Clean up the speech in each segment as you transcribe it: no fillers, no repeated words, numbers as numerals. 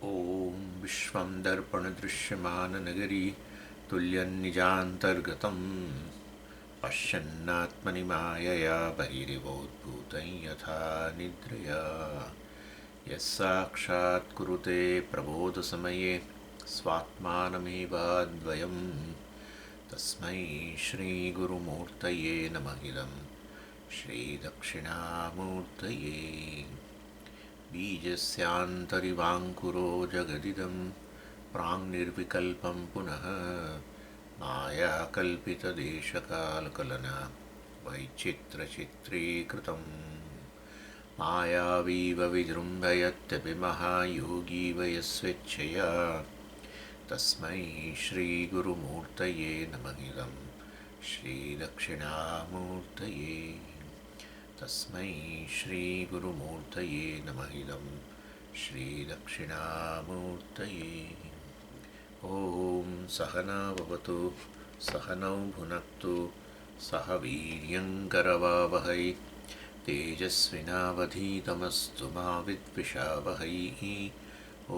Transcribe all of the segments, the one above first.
ॐ विश्वं दर्पणदृश्यमाननगरी तुल्यन्निजान्तर्गतं पश्यन्नात्मनि मायया बहिरिवोद्भूतं यथा निद्रया यः साक्षात् कुरुते प्रबोधसमये स्वात्मानमेवाद्वयं तस्मै श्रीगुरुमूर्तये नमः इदं श्रीदक्षिणामूर्तये बीजस्यान्तरिवाङ्कुरो जगदिदं प्राङ्निर्विकल्पं पुनः मायाकल्पितदेशकालकलना वैचित्रचित्रीकृतं मायावीव विजृम्भयत्यपि महायोगी वयस्वेच्छया तस्मै श्रीगुरुमूर्तये नमः इदं श्रीदक्षिणामूर्तये तस्मै श्रीगुरुमूर्तये नमः इदं श्रीदक्षिणामूर्तये ॐ सहना भवतु सहनौ भुनक्तु सह वीर्यङ्करवावहै तेजस्विनावधीतमस्तु मा विद्विषावहैः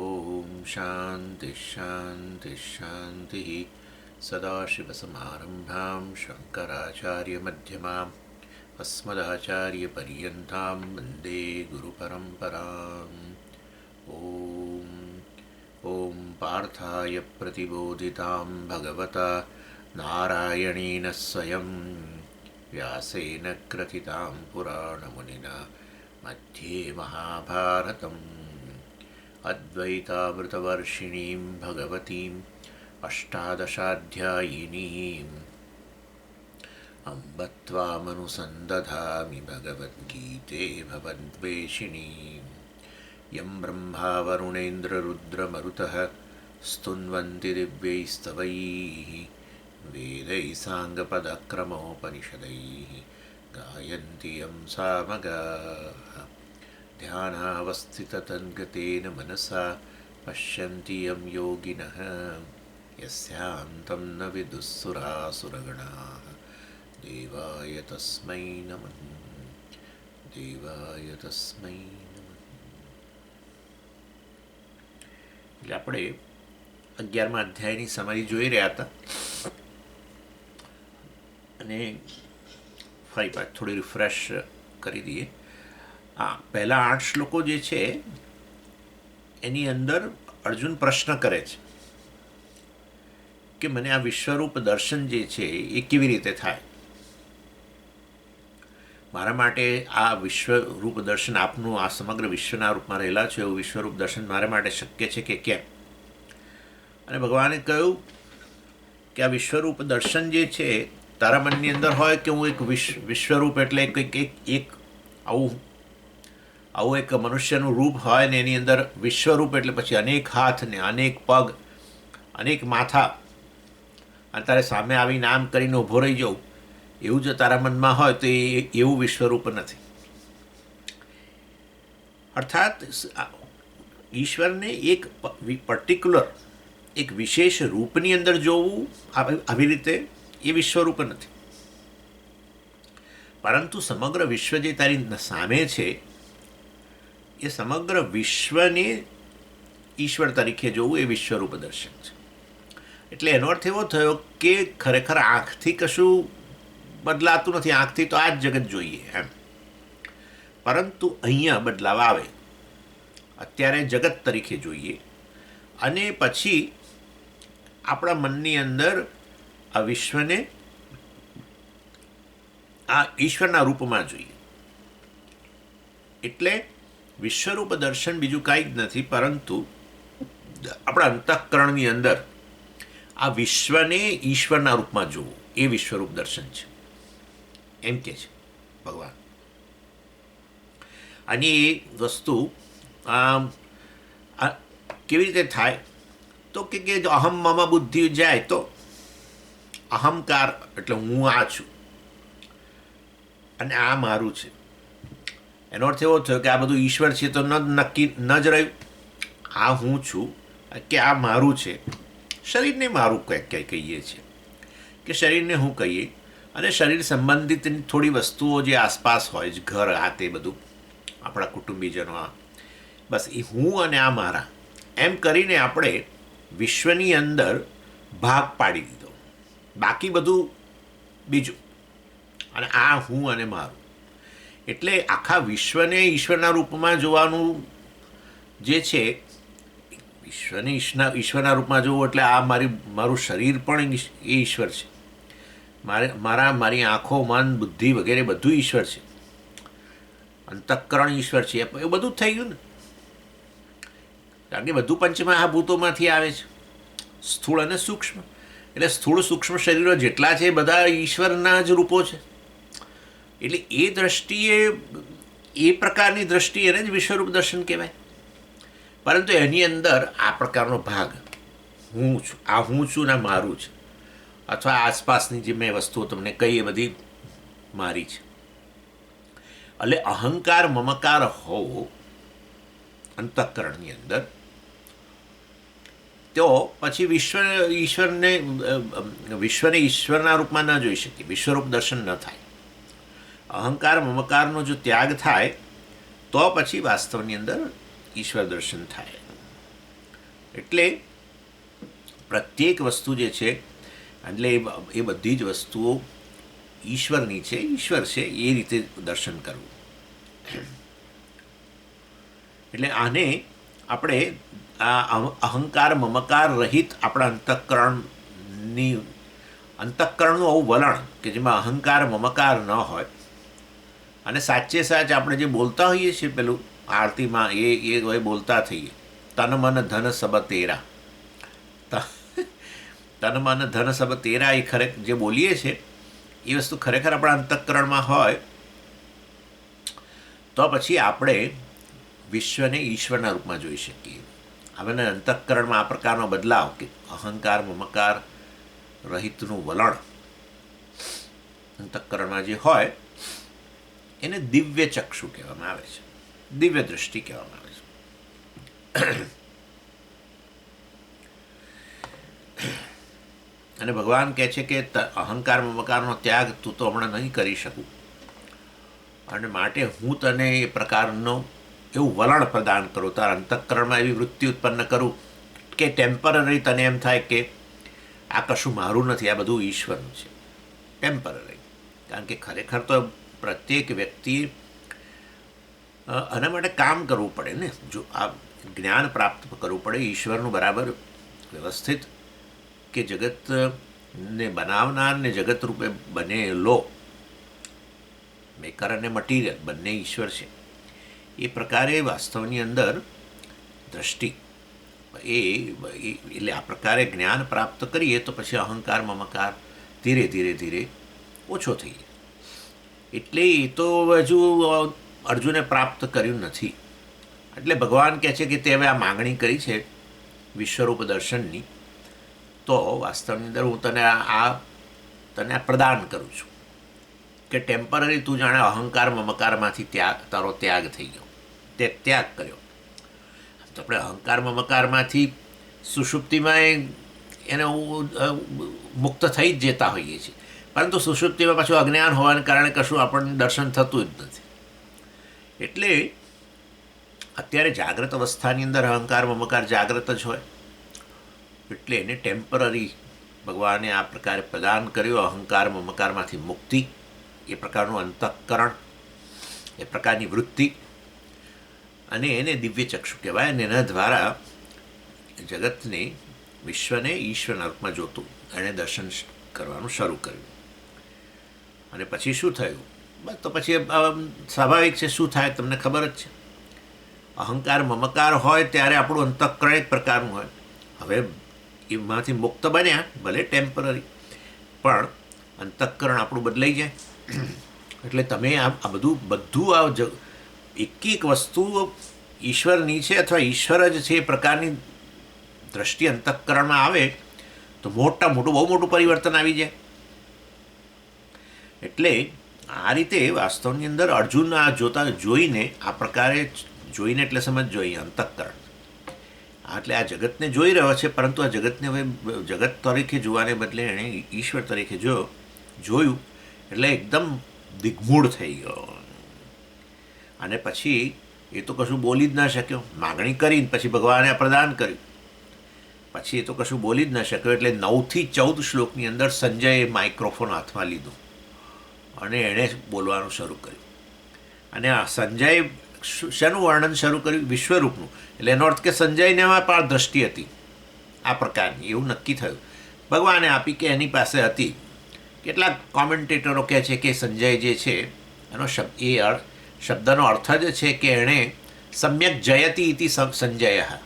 ॐ शान्तिः शान्तिः शान्तिः सदाशिवसमारम्भां शङ्कराचार्यमध्यमाम् अस्मदाचार्यपर्यन्तां वन्दे गुरुपरम्पराम् ॐ पार्थाय प्रतिबोधितां भगवता नारायणेन स्वयं व्यासेन ग्रथितां पुराणमुनिना मध्ये महाभारतम् अद्वैतामृतवर्षिणीं भगवतीम् अष्टादशाध्यायिनीम् अम्ब त्वामनुसन्दधामि भगवद्गीते भवद्वेषिणीम् यं ब्रह्मा वरुणेन्द्ररुद्रमरुतः स्तुन्वन्ति दिव्यैस्तवैः वेदैः साङ्गपदक्रमोपनिषदैः गायन्ति यं सामगाः ध्यानावस्थिततद्गतेन मनसा पश्यन्ति यं योगिनः यस्यान्तं न विदुःसुरासुरगणाः देवाय तस्मै नमः देवाय तस्मै नमः. એટલે આપણે 11મા અધ્યાયની સમરી જોઈ રહ્યા હતા અને ફરી પાછું થોડી રિફ્રેશ કરી દઈએ. પહેલા 8 શ્લોકો જે છે એની અંદર અર્જુન પ્રશ્ન કરે છે કે મને આ વિશ્વરૂપ દર્શન જે છે એ કેવી રીતે થાય. મારા માટે આ વિશ્વરૂપ દર્શન આપનું આ સમગ્ર વિશ્વના રૂપમાં રહેલા છે એવું વિશ્વરૂપ દર્શન મારા માટે શક્ય છે કે કેમ. અને ભગવાને કહ્યું કે આ વિશ્વરૂપ દર્શન જે છે તારા મનની અંદર હોય કે હું એક વિશ્વરૂપ એટલે એક આવું એક મનુષ્યનું રૂપ હોય ને એની અંદર વિશ્વરૂપ એટલે પછી અનેક હાથ ને અનેક પગ અનેક માથા અને તારે સામે આવીને આમ કરીને ઊભો રહી જાઉં એવું જો તારા મનમાં હોય તો એવું વિશ્વરૂપ નથી. અર્થાત ઈશ્વરને એક પર્ટિક્યુલર એક વિશેષ રૂપની અંદર જોવું આવી રીતે એ વિશ્વરૂપ નથી. પરંતુ સમગ્ર વિશ્વ જે તારી સામે છે એ સમગ્ર વિશ્વને ઈશ્વર તરીકે જોવું એ વિશ્વરૂપ દર્શન છે. એટલે એનો અર્થ એવો થયો કે ખરેખર આંખથી કશું બદલાતું નથી. આંખથી તો આ જ જગત જોઈએ એમ, પરંતુ અહીંયા બદલાવ આવે. અત્યારે જગત તરીકે જોઈએ અને પછી આપણા મનની અંદર આ વિશ્વને આ ઈશ્વરના રૂપમાં જોઈએ. એટલે વિશ્વરૂપ દર્શન બીજું કાંઈ જ નથી પરંતુ આપણા અંતઃકરણની અંદર આ વિશ્વને ઈશ્વરના રૂપમાં જોવું એ વિશ્વરૂપ દર્શન છે એમ કે છે ભગવાન. અને એ વસ્તુ કેવી રીતે થાય તો કે અહમ મમ બુદ્ધિ જાય તો અહંકાર એટલે હું આ છું અને આ મારું છે. એનો અર્થ એવો થયો કે આ બધું ઈશ્વર છે તો નક્કી ન જ રહ્યું. આ હું છું કે આ મારું છે. શરીરને મારું કહીએ છીએ કે શરીરને હું કહીએ અને શરીર સંબંધિત થોડી વસ્તુઓ જે આસપાસ હોય જ ઘર આ તે બધું આપણા કુટુંબીજનો આ બસ એ હું અને આ મારા એમ કરીને આપણે વિશ્વની અંદર ભાગ પાડી દીધો, બાકી બધું બીજું, અને આ હું અને મારું. એટલે આખા વિશ્વને ઈશ્વરના રૂપમાં જોવાનું જે છે, વિશ્વને ઈશ્વરના રૂપમાં જોવું એટલે આ મારું શરીર પણ એ ઈશ્વર છે, મારી આંખો, મન, બુદ્ધિ વગેરે બધું ઈશ્વર છે, અંતઃકરણ ઈશ્વર છે, એ બધું જ થઈ ગયું ને. કારણ કે બધું પંચમહાભૂતોમાંથી આવે છે, સ્થૂળ અને સૂક્ષ્મ. એટલે સ્થૂળ સૂક્ષ્મ શરીરો જેટલા છે બધા ઈશ્વરના જ રૂપો છે. એટલે એ દ્રષ્ટિએ, એ પ્રકારની દ્રષ્ટિ એને જ વિશ્વરૂપ દર્શન કહેવાય. પરંતુ એની અંદર આ પ્રકારનો ભાગ, હું છું, આ હું છું ને મારું છે, અથવા આસપાસની જે મેં વસ્તુઓ તમને કહી એ બધી મારી છે. એટલે અહંકાર મમકાર હોવો અંતઃકરણની અંદર, તો પછી વિશ્વને ઈશ્વરના રૂપમાં ન જોઈ શકીએ, વિશ્વરૂપ દર્શન ન થાય. અહંકાર મમકારનો જો ત્યાગ થાય તો પછી વાસ્તવની અંદર ઈશ્વર દર્શન થાય. એટલે પ્રત્યેક વસ્તુ જે છે, એટલે એ બધી જ વસ્તુઓ ઈશ્વરની છે, ઈશ્વર છે, એ રીતે દર્શન કરવું. એટલે આને આપણે આ અહંકાર મમકાર રહિત આપણા અંતઃકરણનું આવું વલણ કે જેમાં અહંકાર મમકાર ન હોય, અને સાચે સાચ આપણે જે બોલતા હોઈએ છીએ પેલું આરતીમાં એ બોલતા થઈએ, તન મન ધન સબ તેરા, તન મન ધન સબ તેરા, એ ખરેખર જે બોલીએ છીએ એ વસ્તુ ખરેખર આપણા અંતઃકરણમાં હોય તો પછી આપણે વિશ્વને ઈશ્વરના રૂપમાં જોઈ શકીએ. હવે અંતઃકરણમાં આ પ્રકારનો બદલાવ કે અહંકાર મમકાર રહિતનું વલણ અંતઃકરણમાં જે હોય એને દિવ્ય ચક્ષુ કહેવામાં આવે છે, દિવ્ય દૃષ્ટિ કહેવામાં આવે છે. અને ભગવાન કહે છે કે અહંકાર મમકારનો ત્યાગ તું તો હમણાં નહીં કરી શકું, અને માટે હું તને એ પ્રકારનો એવું વલણ પ્રદાન કરું, તારા અંતઃકરણમાં એવી વૃત્તિ ઉત્પન્ન કરું કે ટેમ્પરરી તને એમ થાય કે આ કશું મારું નથી, આ બધું ઈશ્વરનું છે. ટેમ્પરરી. કારણ કે ખરેખર તો પ્રત્યેક વ્યક્તિએ આના માટે કામ કરવું પડે ને. જો આ જ્ઞાન પ્રાપ્ત કરવું પડે ઈશ્વરનું બરાબર વ્યવસ્થિત, કે જગતને બનાવનાર ને જગત રૂપે બનેલો, મેકર અને મટીરિયલ બંને ઈશ્વર છે. એ પ્રકારે વાસ્તવની અંદર દ્રષ્ટિ એટલે આ પ્રકારે જ્ઞાન પ્રાપ્ત કરીએ તો પછી અહંકાર મમકાર ધીરે ધીરે ધીરે ઓછો થઈ જાય. એટલે એ તો હજુ અર્જુને પ્રાપ્ત કર્યું નથી. એટલે ભગવાન કહે છે કે તે હવે આ માગણી કરી છે વિશ્વરૂપ દર્શનની, તો વાસ્તવની અંદર હું તને આ પ્રદાન કરું છું કે ટેમ્પરરી તું જાણે અહંકાર મમકારમાંથી તારો ત્યાગ થઈ ગયો, તે ત્યાગ કર્યો. તો આપણે અહંકાર મમકારમાંથી સુષુપ્તિમાં એને મુક્ત થઈ જ જતા હોઈએ છીએ, પરંતુ સુષુપ્તિમાં પાછું અજ્ઞાન હોવાને કારણે કશું આપણને દર્શન થતું જ નથી. એટલે અત્યારે જાગ્રત અવસ્થાની અંદર અહંકાર મમકાર જાગ્રત જ હોય, એટલે એને ટેમ્પરરી ભગવાને આ પ્રકારે પ્રદાન કર્યો અહંકાર મમકારમાંથી મુક્તિ, એ પ્રકારનું અંતઃકરણ, એ પ્રકારની વૃત્તિ, અને એને દિવ્ય ચક્ષુ કહેવાય. અને એના દ્વારા જગતને, વિશ્વને ઈશ્વરના રૂપમાં જોતું એણે દર્શન કરવાનું શરૂ કર્યું. અને પછી શું થયું? બસ તો પછી સ્વાભાવિક છે, શું થાય તમને ખબર જ છે. અહંકાર મમકાર હોય ત્યારે આપણું અંતઃકરણ એક પ્રકારનું હોય. હવે એમાંથી મુક્ત બન્યા, ભલે ટેમ્પરરી, પણ અંતઃકરણ આપણું બદલાઈ જાય. એટલે તમે આ બધું આ એક વસ્તુ ઈશ્વરની છે અથવા ઈશ્વર જ છે એ પ્રકારની દ્રષ્ટિ અંતઃકરણમાં આવે તો બહુ મોટું પરિવર્તન આવી જાય. એટલે આ રીતે વાસ્તવની અંદર અર્જુન આ જોઈને આ પ્રકારે જોઈને એટલે સમજ જોઈએ અંતઃકરણ, એટલે આ જગતને જોઈ રહ્યો છે, પરંતુ આ જગતને હવે જગત તરીકે જોવાને બદલે એણે ઈશ્વર તરીકે જોયું, એટલે એકદમ દિગ્મૂઢ થઈ ગયો. અને પછી એ તો કશું બોલી જ ના શક્યો. માગણી કરીને પછી ભગવાને પ્રદાન કર્યું, પછી એ તો કશું બોલી જ ન શક્યો. એટલે 9 થી 14 શ્લોકની અંદર સંજયે માઇક્રોફોન હાથમાં લીધો અને એણે બોલવાનું શરૂ કર્યું. અને આ સંજયે શેનું વર્ણન શરૂ કર્યું? વિશ્વરૂપનું. એટલે એનો અર્થ કે સંજયને એમાં પણ દ્રષ્ટિ હતી આ પ્રકારની, એવું નક્કી થયું. ભગવાને આપી કે એની પાસે હતી. કેટલાક કોમેન્ટેટરો કહે છે કે સંજય જે છે એનો શબ્દનો અર્થ જ છે કે એણે સમ્યક જયતી ઇતિ સંજય,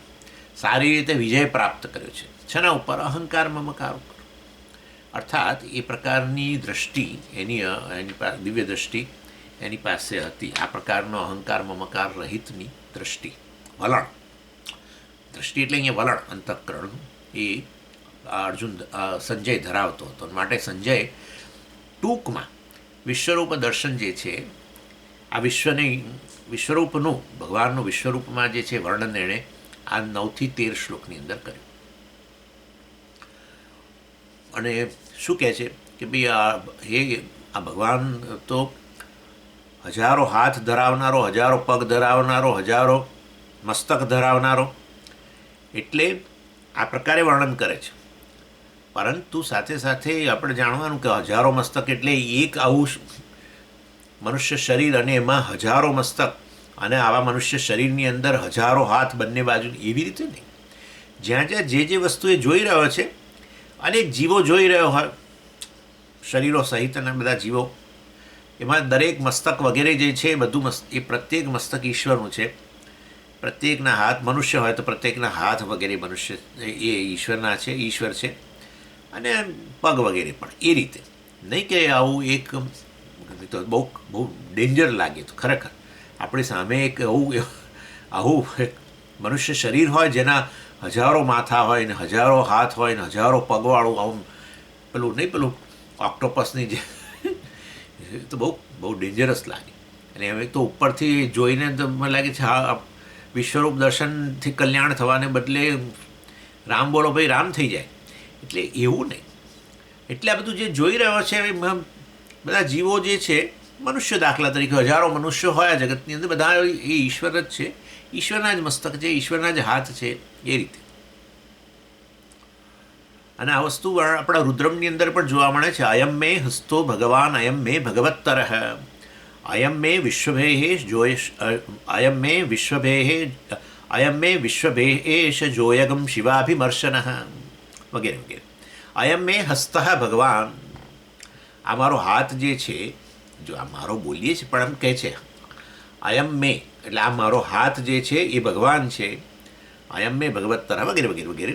સારી રીતે વિજય પ્રાપ્ત કર્યો છે. શેના ઉપર? અહંકાર મમકાર ઉપર. અર્થાત એ પ્રકારની દ્રષ્ટિ એની દિવ્ય દ્રષ્ટિ એની પાસે હતી. આ પ્રકારનો અહંકાર મમકાર રહિતની દ્રષ્ટિ, વલણ. દ્રષ્ટિ એટલે અહીંયા વલણ અંતઃકરણનું એ સંજય ધરાવતો હતો. માટે સંજય ટૂંકમાં વિશ્વરૂપ દર્શન જે છે, આ વિશ્વરૂપનું, ભગવાનનું વિશ્વરૂપમાં જે છે વર્ણન એણે આ 9 થી 13 શ્લોકની અંદર કર્યું. અને શું કહે છે કે ભાઈ આ ભગવાન તો હજારો હાથ ધરાવનારો, હજારો પગ ધરાવનારો, હજારો મસ્તક ધરાવનારો, એટલે આ પ્રકારે વર્ણન કરે છે. પરંતુ સાથે સાથે આપણે જાણવાનું કે હજારો મસ્તક એટલે એક આવું મનુષ્ય શરીર અને એમાં હજારો મસ્તક, અને આવા મનુષ્ય શરીરની અંદર હજારો હાથ બંને બાજુ, એવી રીતે નહીં. જ્યાં જ્યાં જે વસ્તુ એ જોઈ રહ્યો છે, અનેક જીવો જોઈ રહ્યો હોય, શરીરો સહિતના બધા જીવો, એમાં દરેક મસ્તક વગેરે જે છે એ બધું એ પ્રત્યેક મસ્તક ઈશ્વરનું છે. પ્રત્યેકના હાથ, મનુષ્ય હોય તો પ્રત્યેકના હાથ વગેરે મનુષ્ય એ ઈશ્વરના છે, ઈશ્વર છે. અને પગ વગેરે પણ એ રીતે નહીં કે આવું એક તો બહુ ડેન્જર લાગે. તો ખરેખર આપણી સામે એક આવું એક મનુષ્ય શરીર હોય જેના હજારો માથા હોય ને હજારો હાથ હોય ને હજારો પગવાળું, આવું પેલું ઓક્ટોપસની જે, તો બહુ ડેન્જરસ લાગે. અને હવે તો ઉપરથી જોઈને તો મને લાગે છે હા, વિશ્વરૂપ દર્શનથી કલ્યાણ થવાને બદલે રામ બોલો ભાઈ રામ થઈ જાય. એટલે એવું નહીં. એટલે આ બધું જે જોઈ રહ્યો છે બધા જીવો જે છે, મનુષ્ય દાખલા તરીકે હજારો મનુષ્યો હોય આ જગતની અંદર, બધા એ ઈશ્વર જ છે, ઈશ્વરના જ મસ્તક છે, ઈશ્વરના જ હાથ છે, એ રીતે. અને આ વસ્તુ આપણા રુદ્રમની અંદર પણ જોવા મળે છે. અયમ મે હસ્તો ભગવાન અયમ મે ભગવત્તર અયમ મે વિશ્વભેહ અયમ મે વિશ્વભેશ જોયગમ શિવાભિમર્શન વગેરે વગેરે. અયમ મે હસ્ત ભગવાન, આ મારો હાથ જે છે, જો આ મારો બોલીએ છીએ પણ એમ કહે છે અયમ મે, એટલે આ મારો હાથ જે છે એ ભગવાન છે. અયમ મે ભગવત્તર વગેરે વગેરે વગેરે,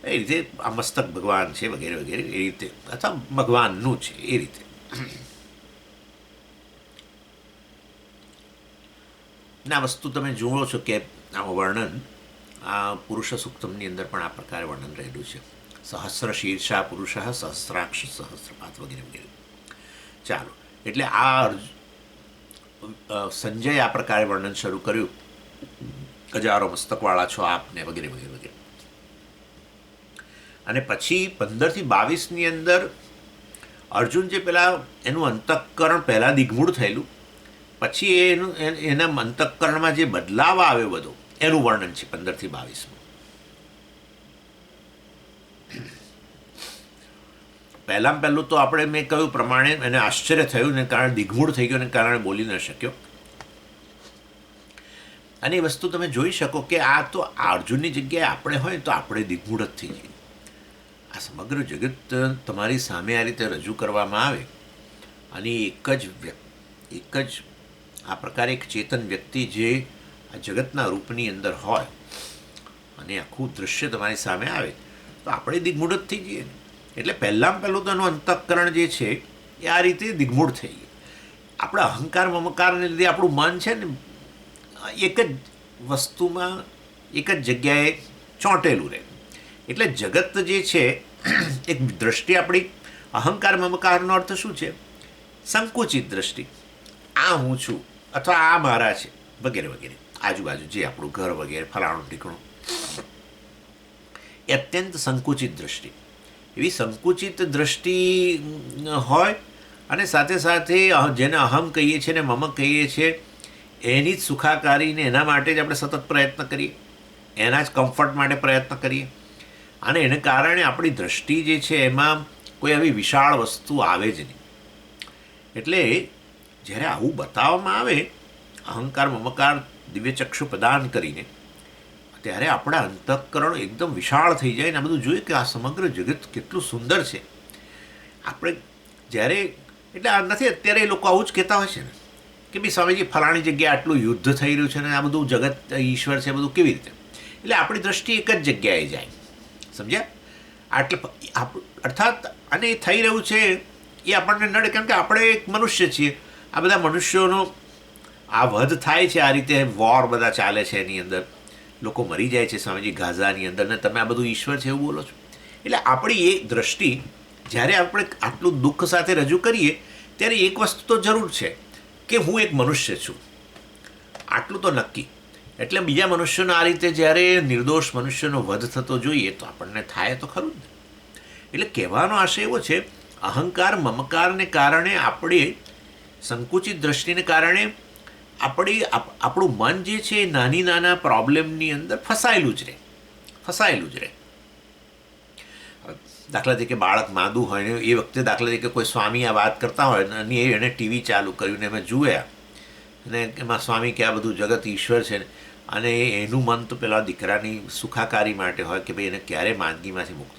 એ રીતે આ મસ્તક ભગવાન છે વગેરે વગેરે, એ રીતે, અથવા ભગવાનનું છે એ રીતે. ને આ વસ્તુ તમે જુઓ છો કે આ વર્ણન આ પુરુષ સૂક્તમની અંદર પણ આ પ્રકારે વર્ણન રહેલું છે. સહસ્ર શીર્ષા પુરુષ, સહસ્રાક્ષ, સહસ્રપાત વગેરે વગેરે. ચાલો, એટલે આ સંજય આ પ્રકારે વર્ણન શરૂ કર્યું, હજારો મસ્તકવાળા છો આપને વગેરે વગેરે વગેરે. અને પછી 15 થી 22ની અંદર અર્જુન જે પેલા એનું અંતઃકરણ પહેલાં દિગ્મૂઢ થયેલું, પછી એના અંતઃકરણમાં જે બદલાવ આવ્યો બધો, એનું વર્ણન છે 15 થી 22માં. પહેલું તો આપણે મેં કહ્યું પ્રમાણે એને આશ્ચર્ય થયું ને કારણે દિગ્મૂઢ થઈ ગયો ને કારણે બોલી ન શક્યો. અને એ વસ્તુ તમે જોઈ શકો કે આ તો અર્જુનની જગ્યાએ આપણે હોય તો આપણે દિગ્મૂઢ જ થઈ જઈએ. આ સમગ્ર જગત તમારી સામે આ રીતે રજૂ કરવામાં આવે અને એક જ આ પ્રકારે એક ચેતન વ્યક્તિ જે આ જગતના રૂપની અંદર હોય અને આખું દૃશ્ય તમારી સામે આવે તો આપણે દિગ્મૂઢ જ થઈ જઈએ. એટલે પહેલું તો એનું અંતઃકરણ જે છે એ આ રીતે દિગ્મૂઢ થઈ ગયું. આપણા અહંકાર મમકારને લીધે આપણું મન છે ને એક જ વસ્તુમાં એક જ જગ્યાએ ચોંટેલું રહે. એટલે જગત જે છે એક દૃષ્ટિ આપણી, અહંકાર મમકારનો અર્થ શું છે? સંકુચિત દૃષ્ટિ. આ હું છું અથવા આ મારા છે વગેરે વગેરે, આજુબાજુ જે આપણું ઘર વગેરે ફલાણું ઠીકણું, એ અત્યંત સંકુચિત દૃષ્ટિ. એવી સંકુચિત દૃષ્ટિ હોય અને સાથે સાથે જેને અહમ કહીએ છીએ ને મમ કહીએ છીએ, એની જ સુખાકારીને એના માટે જ આપણે સતત પ્રયત્ન કરીએ, એના જ કમ્ફર્ટ માટે પ્રયત્ન કરીએ, અને એને કારણે આપણી દૃષ્ટિ જે છે એમાં કોઈ આવી વિશાળ વસ્તુ આવે જ નહીં. એટલે જ્યારે આવું બતાવવામાં આવે અહંકાર મમકાર દિવ્યચક્ષુ પ્રદાન કરીને, ત્યારે આપણા અંતઃકરણ એકદમ વિશાળ થઈ જાય ને આ બધું જોઈએ કે આ સમગ્ર જગત કેટલું સુંદર છે. આપણે જ્યારે એટલે આ નથી અત્યારે એ લોકો આવું જ કહેતા હોય છે ને કે ભાઈ સ્વામીજી ફલાણી જગ્યાએ આટલું યુદ્ધ થઈ રહ્યું છે ને આ બધું જગત ઈશ્વર છે બધું કેવી રીતે, એટલે આપણી દૃષ્ટિ એક જ જગ્યાએ જાય, સમજ્યા? અર્થાત અને એ થઈ રહ્યું છે એ આપણને નડે, કારણ કે આપણે એક મનુષ્ય છીએ. આ બધા મનુષ્યોનો આ વધ થાય છે, આ રીતે વોર બધા ચાલે છે, એની અંદર લોકો મરી જાય છે સ્વામીજી ગાઝાની અંદર, ને તમે આ બધું ઈશ્વર છે એવું બોલો છો. એટલે આપણી એ દૃષ્ટિ જ્યારે આપણે આટલું દુઃખ સાથે રજૂ કરીએ ત્યારે એક વસ્તુ તો જરૂર છે કે હું એક મનુષ્ય છું, આટલું તો નક્કી. એટલે બીજા મનુષ્યનો આ રીતે જ્યારે નિર્દોષ મનુષ્યનો વધ થતો જોઈએ તો આપણને થાય તો ખરું જ. એટલે કહેવાનો આશય એવો છે, અહંકાર મમકારને કારણે આપણે સંકુચિત દ્રષ્ટિને કારણે આપણું મન જે છે એ નાની નાના પ્રોબ્લેમની અંદર ફસાયેલું જ રહે. દાખલા તરીકે બાળક માંદું હોય ને એ વખતે દાખલા તરીકે કોઈ સ્વામી આ વાત કરતા હોય અને એણે ટીવી ચાલુ કર્યું ને એમાં જોયા અને એમાં સ્વામી કે આ બધું જગત ઈશ્વર છે ને, અને એનું મન તો પેલા દીકરાની સુખાકારી માટે હોય કે ભાઈ એને ક્યારે માંદગીમાંથી મુક્ત.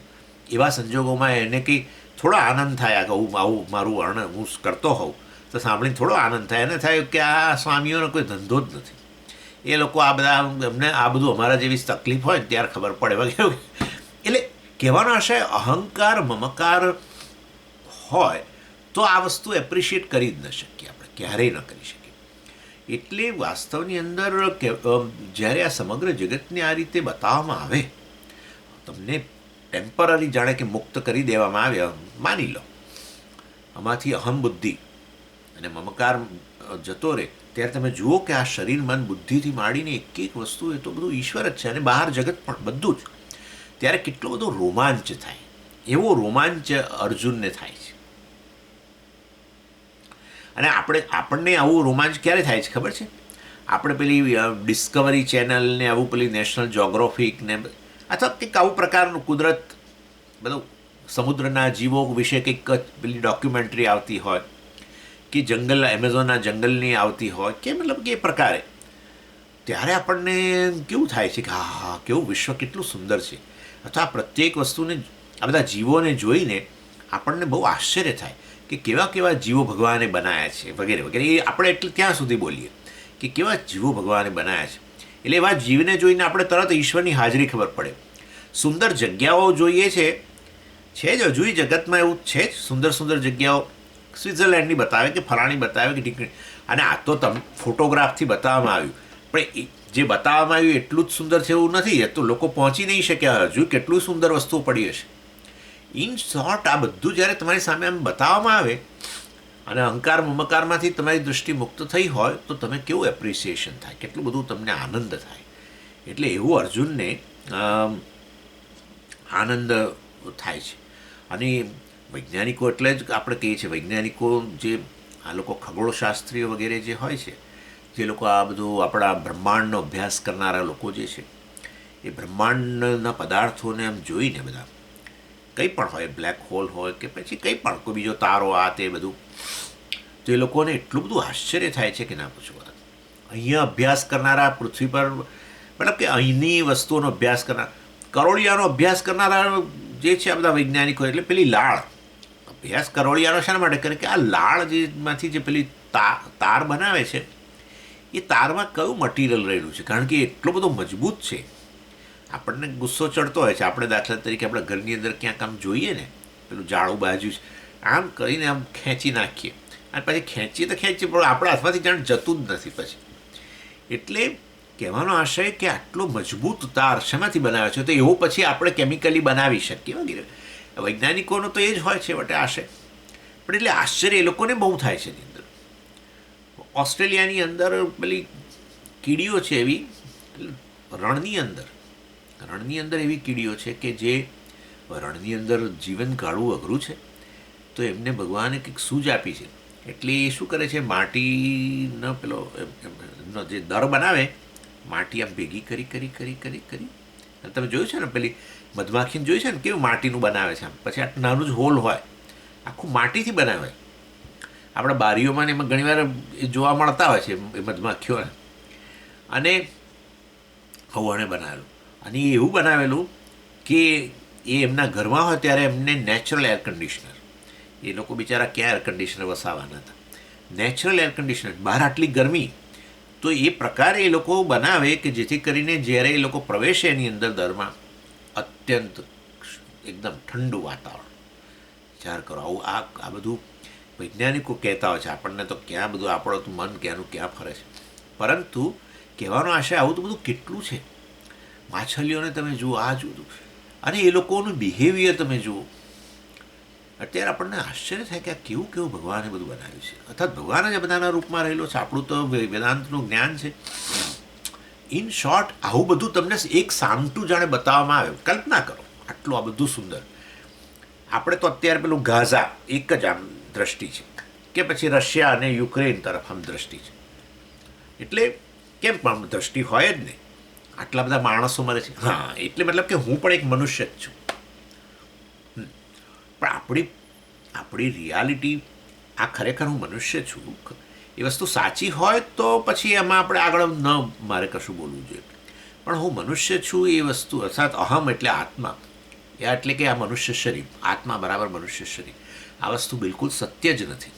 એવા સંજોગોમાં એને કંઈ થોડો આનંદ થાય કે આવું મારું હું કરતો હોઉં તો સાંભળીને થોડો આનંદ થાય. એને થાય કે આ સ્વામીઓનો કોઈ ધંધો જ નથી, એ લોકો આ બધા એમને આ બધું અમારા જેવી તકલીફ હોય ને ત્યારે ખબર પડે વગેરે. એટલે કહેવાનો આશય અહંકાર મમકાર હોય તો આ વસ્તુ એપ્રિશિએટ કરી જ ન શકીએ, આપણે ક્યારેય ન કરી શકીએ. એટલે વાસ્તવની અંદર જ્યારે આ સમગ્ર જગતને આ રીતે બતાવવામાં આવે, તમને ટેમ્પરરી જાણે કે મુક્ત કરી દેવામાં આવ્યા, માની લો આમાંથી અહમ બુદ્ધિ અને મમકાર જતો રહે, ત્યારે તમે જુઓ કે આ શરીર મન બુદ્ધિથી માંડીને એક એક વસ્તુ એ તો બધું ઈશ્વર જ છે, અને બહાર જગત પણ બધું જ. ત્યારે કેટલો બધો રોમાંચ થાય, એવો રોમાંચ અર્જુનને થાય છે. અને આપણને આવું રોમાંચ ક્યારે થાય છે ખબર છે? આપણે પેલી ડિસ્કવરી ચેનલ ને આવું પેલી નેશનલ જ્યોગ્રાફિક ને અથવા કંઈક આવું પ્રકારનું કુદરત બધું સમુદ્રના જીવો વિશે કંઈક પેલી ડોક્યુમેન્ટરી આવતી હોય કે જંગલ એમેઝોનના જંગલની આવતી હોય કે મતલબ કે એ પ્રકારે, ત્યારે આપણને કેવું થાય છે કે હા કેવું વિશ્વ કેટલું સુંદર છે. અથવા પ્રત્યેક વસ્તુને આ બધા જીવોને જોઈને આપણને બહુ આશ્ચર્ય થાય કે કેવા કેવા જીવો ભગવાને બનાવ્યા છે વગેરે વગેરે. એ આપણે એટલે ત્યાં સુધી બોલીએ કે કેવા જીવો ભગવાને બનાવ્યા છે. એટલે એવા જીવને જોઈને આપણે તરત ઈશ્વરની હાજરી ખબર પડે. સુંદર જગ્યાઓ જોઈએ છે જ હજુ જગતમાં એવું છે જ, સુંદર સુંદર જગ્યાઓ સ્વિટ્ઝરલેન્ડની બતાવે કે ફલાણી બતાવે કે ટીકણી, અને આ તો ફોટોગ્રાફથી બતાવવામાં આવ્યું, પણ જે બતાવવામાં આવ્યું એટલું જ સુંદર છે એવું નથી, એ તો લોકો પહોંચી નહીં શક્યા, હજુ કેટલું સુંદર વસ્તુઓ પડી હશે. ઇન શોર્ટ આ બધું જ્યારે તમારી સામે આમ બતાવવામાં આવે અને અહંકાર મમકારમાંથી તમારી દૃષ્ટિ મુક્ત થઈ હોય તો તમે કેવું એપ્રિસિએશન થાય, કેટલું બધું તમને આનંદ થાય. એટલે એવું અર્જુનને આનંદ થાય છે. અને વૈજ્ઞાનિકો એટલે જ આપણે કહીએ છીએ, વૈજ્ઞાનિકો જે આ લોકો ખગોળશાસ્ત્રીઓ વગેરે જે હોય છે, જે લોકો આ બધું આપણા બ્રહ્માંડનો અભ્યાસ કરનારા લોકો જે છે, એ બ્રહ્માંડના પદાર્થોને આમ જોઈને બધા કંઈ પણ હોય, બ્લેક હોલ હોય કે પછી કંઈ પણ કોઈ બીજો તારો આ તે બધું, તો એ લોકોને એટલું બધું આશ્ચર્ય થાય છે કે ના પૂછો વાત. અહીંયા અભ્યાસ કરનારા પૃથ્વી પર મતલબ કે અહીંની વસ્તુઓનો અભ્યાસ કરનાર, કરોળિયાનો અભ્યાસ કરનારા જે છે આ બધા વૈજ્ઞાનિકો, એટલે પેલી લાળ અભ્યાસ કરોળિયાનો શાના માટે કરે કે આ લાળ જેમાંથી જે પેલી તાર બનાવે છે એ તારમાં કયું મટીરિયલ રહેલું છે, કારણ કે એટલો બધો મજબૂત છે. આપણને ગુસ્સો ચડતો હોય છે, આપણે દાખલા તરીકે આપણા ઘરની અંદર ક્યાંક આમ જોઈએ ને પેલું જાળું બાજુ છે, આમ કરીને આમ ખેંચી નાખીએ અને પછી ખેંચીએ પણ આપણા હાથમાંથી જાણ જતું જ નથી પછી. એટલે કહેવાનો આશય કે આટલો મજબૂત તાર શેમાંથી બનાવે છે, તો એવો પછી આપણે કેમિકલી બનાવી શકીએ વગેરે. વૈજ્ઞાનિકોનો તો એ જ હોય છે વટે આશય. પણ એટલે આશ્ચર્ય એ લોકોને બહુ થાય છે. એની અંદર ઓસ્ટ્રેલિયાની અંદર પેલી કીડીઓ છે એવી રણની અંદર એવી કીડીઓ છે કે જે રણની અંદર જીવન કાઢવું અઘરું છે, તો એમને ભગવાને કંઈક સૂઝ આપી છે એટલે એ શું કરે છે, માટીનો પેલો એમનો જે દર બનાવે, માટી આમ ભેગી કરી કરી કરી કરી કરી, અને તમે જોયું છે ને પેલી મધમાખીને જોઈ છે ને કેવું માટીનું બનાવે છે આમ, પછી આ નાનું જ હોલ હોય, આખું માટીથી બનાવે. આપણા બારીઓમાં ને એમાં ઘણીવાર એ જોવા મળતા હોય છે એ મધમાખીઓને. અને હવણે બનાવેલું, અને એ એવું બનાવેલું કે એ એમના ઘરમાં હોય ત્યારે એમને નેચરલ એર કન્ડિશનર, એ લોકો બિચારા ક્યાં એર કન્ડિશનર વસાવાના હતા, નેચરલ એર કન્ડિશનર, બહાર આટલી ગરમી, તો એ પ્રકારે એ લોકો બનાવે કે જેથી કરીને જ્યારે એ લોકો પ્રવેશે એની અંદર દરમાં, અત્યંત એકદમ ઠંડુ વાતાવરણ. વિચાર કરો, આવું આ બધું વૈજ્ઞાનિકો કહેતા હોય છે, આપણને તો ક્યાં બધું આપણો તો મન ક્યાંનું ક્યાં ફરે છે. પરંતુ કહેવાનો આશય આવું તો બધું કેટલું છે. માછલીઓને તમે જુઓ, આ જુઓ, અને એ લોકોનું બિહેવિયર તમે જુઓ. અત્યારે આપણને આશ્ચર્ય થાય કે આ કેવું કેવું ભગવાને બધું બનાવ્યું છે, અર્થાત ભગવાન જ બધાના રૂપમાં રહેલો છે. આપણું તો વેદાંતનું જ્ઞાન છે. ઇન શોર્ટ, આવું બધું તમને એક સામટું જાણે બતાવવામાં આવે. કલ્પના કરો, આટલું આ બધું સુંદર. આપણે તો અત્યારે પેલું ગાઝા એક જ આમ દ્રષ્ટિ છે, કે પછી રશિયા અને યુક્રેન તરફ આમ દ્રષ્ટિ છે. એટલે કેમ પણ દ્રષ્ટિ હોય જ નહીં, આટલા બધા માણસો મરે છે. હા, એટલે મતલબ કે હું પણ એક મનુષ્ય જ છું. પણ આપણી રિયાલિટી, આ ખરેખર હું મનુષ્ય છું, એ વસ્તુ સાચી હોય તો પછી એમાં આપણે આગળ ન મારે કશું બોલવું જોઈએ. પણ હું મનુષ્ય છું એ વસ્તુ, અર્થાત અહમ એટલે આત્મા, એટલે કે આ મનુષ્ય શરીર, આત્મા બરાબર મનુષ્ય શરીર, આ વસ્તુ બિલકુલ સત્ય જ નથી.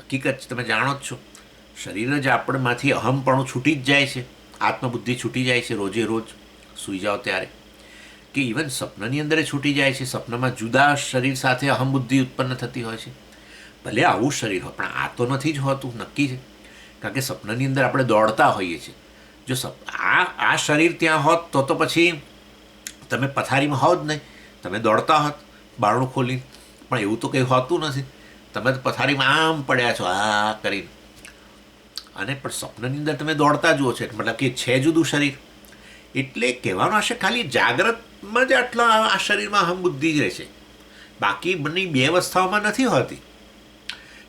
હકીકત તમે જાણો જ છો, શરીર જ આપણમાંથી અહમપણું છૂટી જ જાય છે, આત્મબુદ્ધિ છૂટી જાય છે રોજે રોજ સૂઈ જાઓ ત્યારે, કે ઇવન સ્વપ્નની અંદર છૂટી જાય છે. સ્વપ્નમાં જુદા શરીર સાથે અહમબુદ્ધિ ઉત્પન્ન થતી હોય છે. ભલે આવું શરીર હોય, પણ આ તો નથી જ હોતું, નક્કી છે. કારણ કે સ્વપ્નની અંદર આપણે દોડતા હોઈએ છીએ. જો આ શરીર ત્યાં હોત તો પછી તમે પથારીમાં હોત નહીં, તમે દોડતા હોત બારણું ખોલીને. પણ એવું તો કંઈ હોતું નથી, તમે તો પથારીમાં આમ પડ્યા છો આ કરીને. અને પણ સ્વપ્નની અંદર તમે દોડતા જુઓ છો, મતલબ કે છે જુદું શરીર. એટલે કહેવાનો હશે ખાલી જાગ્રતમાં જ આટલા આ શરીરમાં અહમ બુદ્ધિ જ રહે છે, બાકી બંને બે અવસ્થાઓમાં નથી હોતી.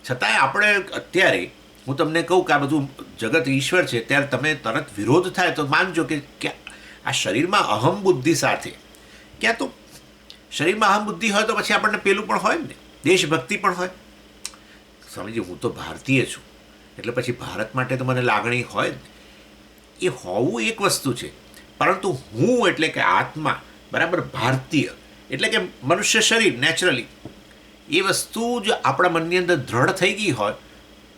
છતાંય આપણે અત્યારે, હું તમને કહું કે આ બધું જગત ઈશ્વર છે, ત્યારે તમે તરત વિરોધ થાય તો માનજો કે આ શરીરમાં અહમ બુદ્ધિ સાથે, ક્યાં તો શરીરમાં અહમ બુદ્ધિ હોય તો પછી આપણને પેલું પણ હોય ને, દેશભક્તિ પણ હોય. સમજી, હું તો ભારતીય છું એટલે પછી ભારત માટે તો મને લાગણી હોય ને. એ હોવું એક વસ્તુ છે, પરંતુ હું એટલે કે આત્મા બરાબર ભારતીય, એટલે કે મનુષ્ય શરીર નેચરલી, એ વસ્તુ જ આપણા મનની અંદર દ્રઢ થઈ ગઈ હોય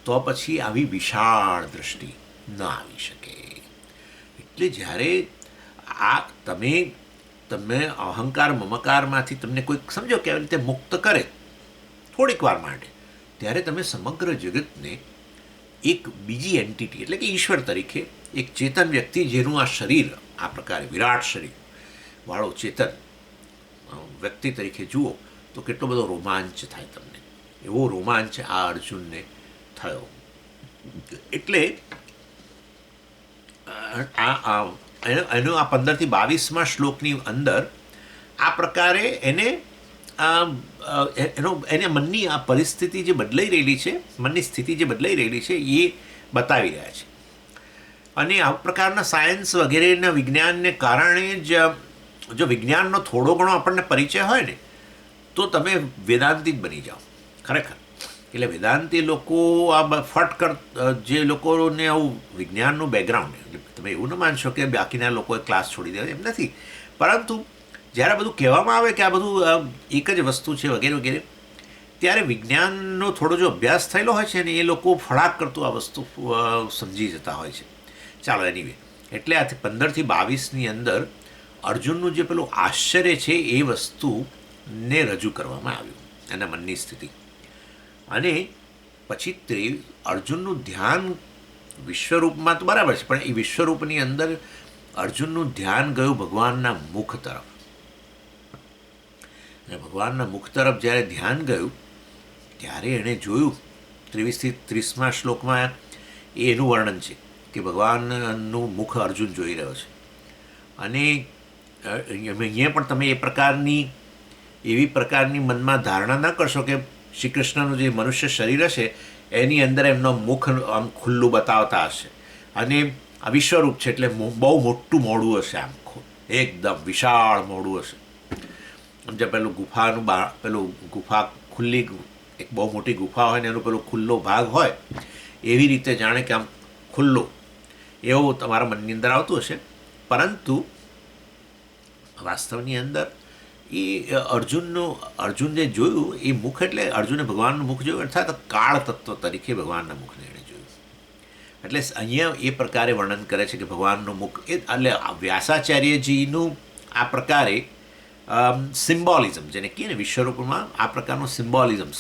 તો પછી આવી વિશાળ દ્રષ્ટિ ન આવી શકે. એટલે જ્યારે આ તમે અહંકાર મમકારમાંથી તમને કોઈક સમજો કે આવી રીતે મુક્ત કરે થોડીક વાર માટે, ત્યારે તમે સમગ્ર જગતને એક બીજી એન્ટિટી એટલે કે ઈશ્વર તરીકે એક ચેતન વ્યક્તિ, જેનું આ શરીર આ પ્રકારે વિરાટ શરીર વાળો ચેતન વ્યક્તિ તરીકે જુઓ તો કેટલો બધો રોમાંચ થાય તમને. એવો રોમાંચ આ અર્જુનને થયો. એટલે એનો આ 15-22 શ્લોકની અંદર આ પ્રકારે એને મનની આ પરિસ્થિતિ જે બદલાઈ રહેલી છે, મનની સ્થિતિ જે બદલાઈ રહેલી છે, એ બતાવી રહ્યા છે. અને આ પ્રકારના સાયન્સ વગેરેના વિજ્ઞાનને કારણે જ, જો વિજ્ઞાનનો થોડો ઘણો આપણને પરિચય હોય ને તો તમે વેદાંતી જ બની જાઓ ખરેખર. એટલે વેદાંતી લોકો આ જે લોકોને આવું વિજ્ઞાનનું બેકગ્રાઉન્ડ, તમે એવું ન માનશો કે બાકીના લોકોએ ક્લાસ છોડી દેવા, એમ નથી. પરંતુ જ્યારે બધું કહેવામાં આવે કે આ બધું એક જ વસ્તુ છે વગેરે વગેરે, ત્યારે વિજ્ઞાનનો થોડો જો અભ્યાસ થયેલો હોય છે ને એ લોકો ફળાક કરતું આ વસ્તુ સમજી જતા હોય છે. ચાલો એનીવે, એટલે આ 15-22ની અંદર અર્જુનનું જે પેલું આશ્ચર્ય છે એ વસ્તુને રજૂ કરવામાં આવ્યું, એના મનની સ્થિતિ. અને પછી અર્જુનનું ધ્યાન વિશ્વરૂપમાં તો બરાબર છે, પણ એ વિશ્વરૂપની અંદર અર્જુનનું ધ્યાન ગયું ભગવાનના મુખ તરફ. અને ભગવાનના મુખ તરફ જ્યારે ધ્યાન ગયું ત્યારે એણે જોયું, 23-30 શ્લોકમાં એનું વર્ણન છે કે ભગવાનનું મુખ અર્જુન જોઈ રહ્યો છે. અને અહીંયા પણ તમે એવી પ્રકારની મનમાં ધારણા ન કરશો કે શ્રી કૃષ્ણનું જે મનુષ્ય શરીર હશે એની અંદર એમનો મુખ આમ ખુલ્લું બતાવતા હશે, અને આ વિશ્વરૂપ છે એટલે બહુ મોટું મોઢું હશે, આમ એકદમ વિશાળ મોઢું હશે. જે પેલું ગુફાનું પેલું ગુફા ખુલ્લી, એક બહુ મોટી ગુફા હોય ને એનો પેલો ખુલ્લો ભાગ હોય, એવી રીતે જાણે કે આમ ખુલ્લો એવું તમારા મનની અંદર આવતું હશે. પરંતુ વાસ્તવની અંદર એ અર્જુને જોયું એ મુખ, એટલે અર્જુને ભગવાનનું મુખ જોયું, અર્થાત કાળ તત્વ તરીકે ભગવાનના મુખને એણે જોયું. એટલે અહીંયા એ પ્રકારે વર્ણન કરે છે કે ભગવાનનું મુખ એટલે વ્યાસાચાર્યજીનું આ પ્રકારે સિમ્બોલિઝમ, જેને કહીએ ને વિશ્વરૂપમાં આ પ્રકારનું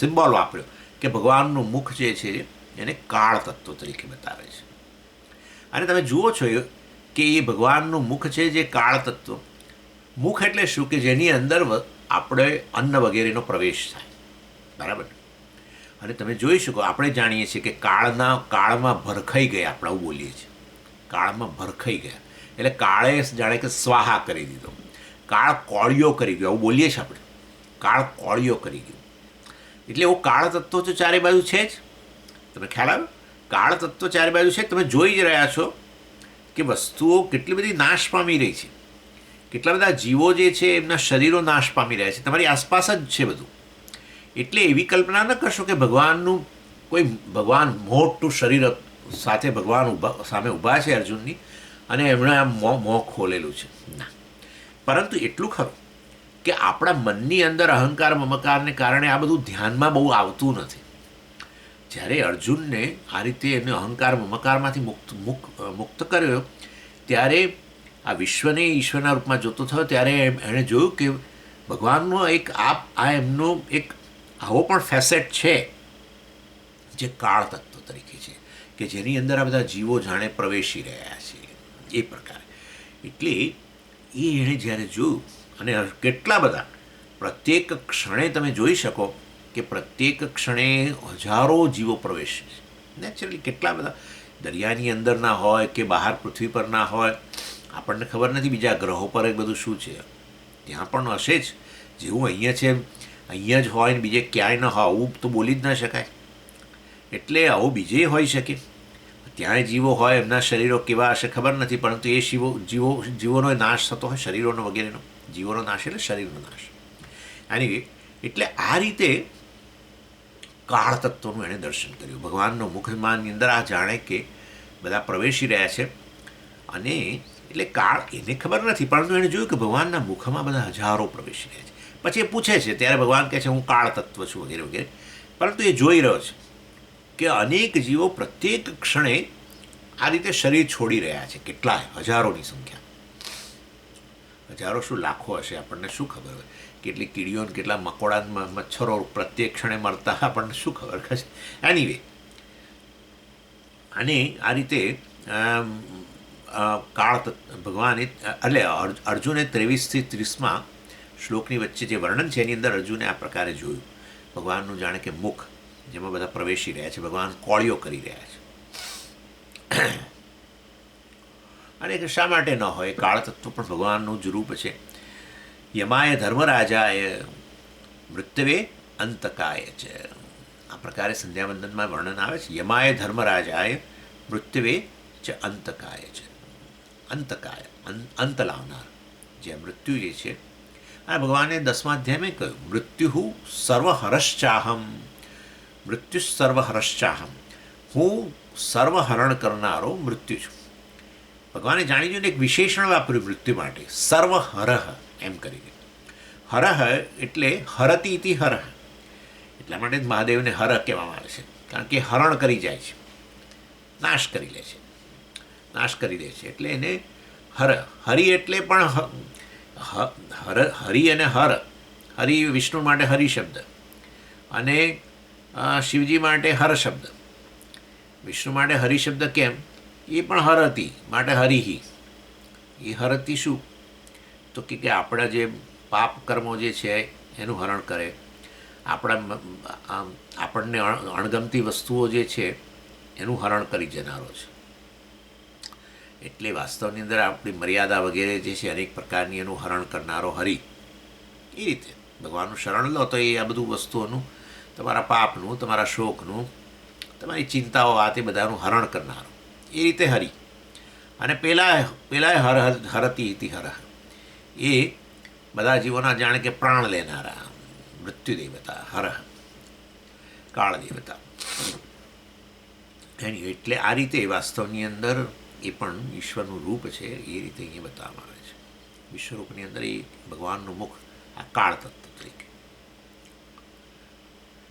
સિમ્બોલ વાપર્યો કે ભગવાનનું મુખ જે છે એને કાળ તત્વ તરીકે બતાવે છે. અને તમે જુઓ છો કે એ ભગવાનનું મુખ છે જે કાળ તત્વ, મુખ એટલે શું કે જેની અંદર આપણે અન્ન વગેરેનો પ્રવેશ થાય, બરાબર. અને તમે જોઈ શકો, આપણે જાણીએ છીએ કે કાળમાં ભરખાઈ ગયા, આપણે આવું બોલીએ છીએ, કાળમાં ભરખાઈ ગયા એટલે કાળે જાણે કે સ્વાહા કરી દીધો, કાળ કોળિયો કરી ગયો, આવું બોલીએ છીએ આપણે, કાળ કોળિયો કરી ગયો. એટલે એવો કાળ તત્વ તો ચારે બાજુ છે જ. તમે ખ્યાલ આવ્યો? કાળ તત્વ ચારે બાજુ છે. તમે જોઈ જ રહ્યા છો કે વસ્તુઓ કેટલી બધી નાશ પામી રહી છે, કેટલા બધા જીવો જે છે એમના શરીરો નાશ પામી રહ્યા છે, તમારી આસપાસ જ છે બધું. એટલે એવી કલ્પના ન કરશો કે ભગવાન મોટું શરીર સાથે ભગવાન સામે ઊભા છે અર્જુનની, અને એમણે આમ મોં ખોલેલું છે, ના. પરંતુ એટલું ખરું કે આપણા મનની અંદર અહંકાર મમકારને કારણે આ બધું ધ્યાનમાં બહુ આવતું નથી. જ્યારે અર્જુનને આ રીતે એને અહંકાર મમકારમાંથી મુક્ત કર્યો, ત્યારે આ વિશ્વને ઈશ્વરના રૂપમાં જોતો થયો, ત્યારે એણે જોયું કે ભગવાનનો એક આ એમનો એક આવો પણ ફેસેટ છે જે કાળ તત્વ તરીકે છે, કે જેની અંદર આ બધા જીવો જાણે પ્રવેશી રહ્યા છે એ પ્રકારે. એટલે એણે જ્યારે જોયું, અને કેટલા બધા પ્રત્યેક ક્ષણે તમે જોઈ શકો કે પ્રત્યેક ક્ષણે હજારો જીવો પ્રવેશે છે. નેચરલી કેટલા બધા દરિયાની અંદર ના હોય કે બહાર પૃથ્વી પર ના હોય, આપણને ખબર નથી બીજા ગ્રહો પર એ બધું શું છે, ત્યાં પણ હશે જ. જેવું અહીંયા છે અહીંયા જ હોય ને બીજે ક્યાંય ન હોય આવું તો બોલી જ ન શકાય. એટલે આવું બીજે હોઈ શકે, ત્યાં જીવો હોય, એમના શરીરો કેવા હશે ખબર નથી, પરંતુ એ જીવોનો નાશ થતો હોય, શરીરોનો વગેરેનો, જીવોનો નાશ એટલે શરીરનો નાશ. એની એટલે આ રીતે કાળ તત્વનું એણે દર્શન કર્યું. ભગવાનનો મુખમાંની અંદર આ જાણે કે બધા પ્રવેશી રહ્યા છે, અને એટલે કાળ એને ખબર નથી, પરંતુ એણે જોયું કે ભગવાનના મુખમાં બધા હજારો પ્રવેશી રહ્યા છે. પછી એ પૂછે છે, ત્યારે ભગવાન કહે છે હું કાળ તત્વ છું વગેરે વગેરે. પરંતુ એ જોઈ રહ્યો છે કે અનેક જીવો પ્રત્યેક ક્ષણે આ રીતે શરીર છોડી રહ્યા છે, કેટલાય હજારોની સંખ્યા, હજારો શું લાખો હશે, આપણને શું ખબર હોય. કેટલી કીડીઓ કેટલા મકોડા મચ્છરો પ્રત્યેક ક્ષણે મરતા આપણને શું ખબર હશે. એનીવે, અને આ રીતે કાળ ભગવાને એટલે અર્જુને 23થી 30 શ્લોકની વચ્ચે જે વર્ણન છે એની અંદર અર્જુને આ પ્રકારે જોયું ભગવાનનું જાણે કે મુખ જેમાં બધા પ્રવેશી રહ્યા છે, ભગવાન કોળીઓ કરી રહ્યા છે. અને શા માટે ન હોય, કાળ તત્વ પણ ભગવાનનું જ રૂપ છે. યમાય ધર્મરાજાય મૃત્યવે અંતકાય છે, આ પ્રકારે સંધ્યાવંદનમાં વર્ણન આવે છે. યમાય ધર્મરાજાય મૃત્યવે ચ અંતકાય છે, અંતકાય અંત લાવનાર જે મૃત્યુ જે છે. આ ભગવાને 10મા અધ્યાયમાં કહ્યું મૃત્યુ સર્વહરશ્ચાહમ, મૃત્યુ સર્વહરશ્ચાહમ, હું સર્વહરણ કરનારો મૃત્યુ છું. ભગવાને જાણી જોઈને એક વિશેષણ વાપર્યું મૃત્યુ માટે, સર્વહરહ એમ કરીને. હરહ એટલે હરતી ઇતિ હરહ, એટલા માટે જ મહાદેવને હર કહેવામાં આવે છે, કારણ કે હરણ કરી જાય છે, નાશ કરી લે છે, નાશ કરી દે છે. એટલે એને હર, હરિ એટલે પણ હરિ અને હર, હરિ વિષ્ણુ માટે હરિ શબ્દ, અને શિવજી માટે હર શબ્દ. વિષ્ણુ માટે હરિ શબ્દ કેમ? એ પણ હરતી માટે હરિહી. એ હરતી શું તો કે આપણા જે પાપ કર્મો જે છે એનું હરણ કરે, આપણને અણગમતી વસ્તુઓ જે છે એનું હરણ કરી જનારો છે. એટલે વાસ્તવની અંદર આપણી મર્યાદા વગેરે જે છે અનેક પ્રકારની એનું હરણ કરનારો હરિ. એ રીતે ભગવાનનું શરણ લો તો એ આ બધું વસ્તુઓનું, તમારા પાપનું, તમારા શોકનું, તમારી ચિંતાઓ આ તે બધાનું હરણ કરનારો, એ રીતે હરિ. અને પેલા હરતી ઇતિ હર, એ બધા જીવોના જાણે કે પ્રાણ લેનારા મૃત્યુ દેવતા, હર કાળ દેવતા. એની એટલે આ રીતે વાસ્તવની અંદર એ પણ ઈશ્વરનું રૂપ છે, એ રીતે અહીંયા બતાવવામાં આવે છે. વિશ્વરૂપની અંદર એ ભગવાનનું મુખ આ કાળ તત્વ તરીકે.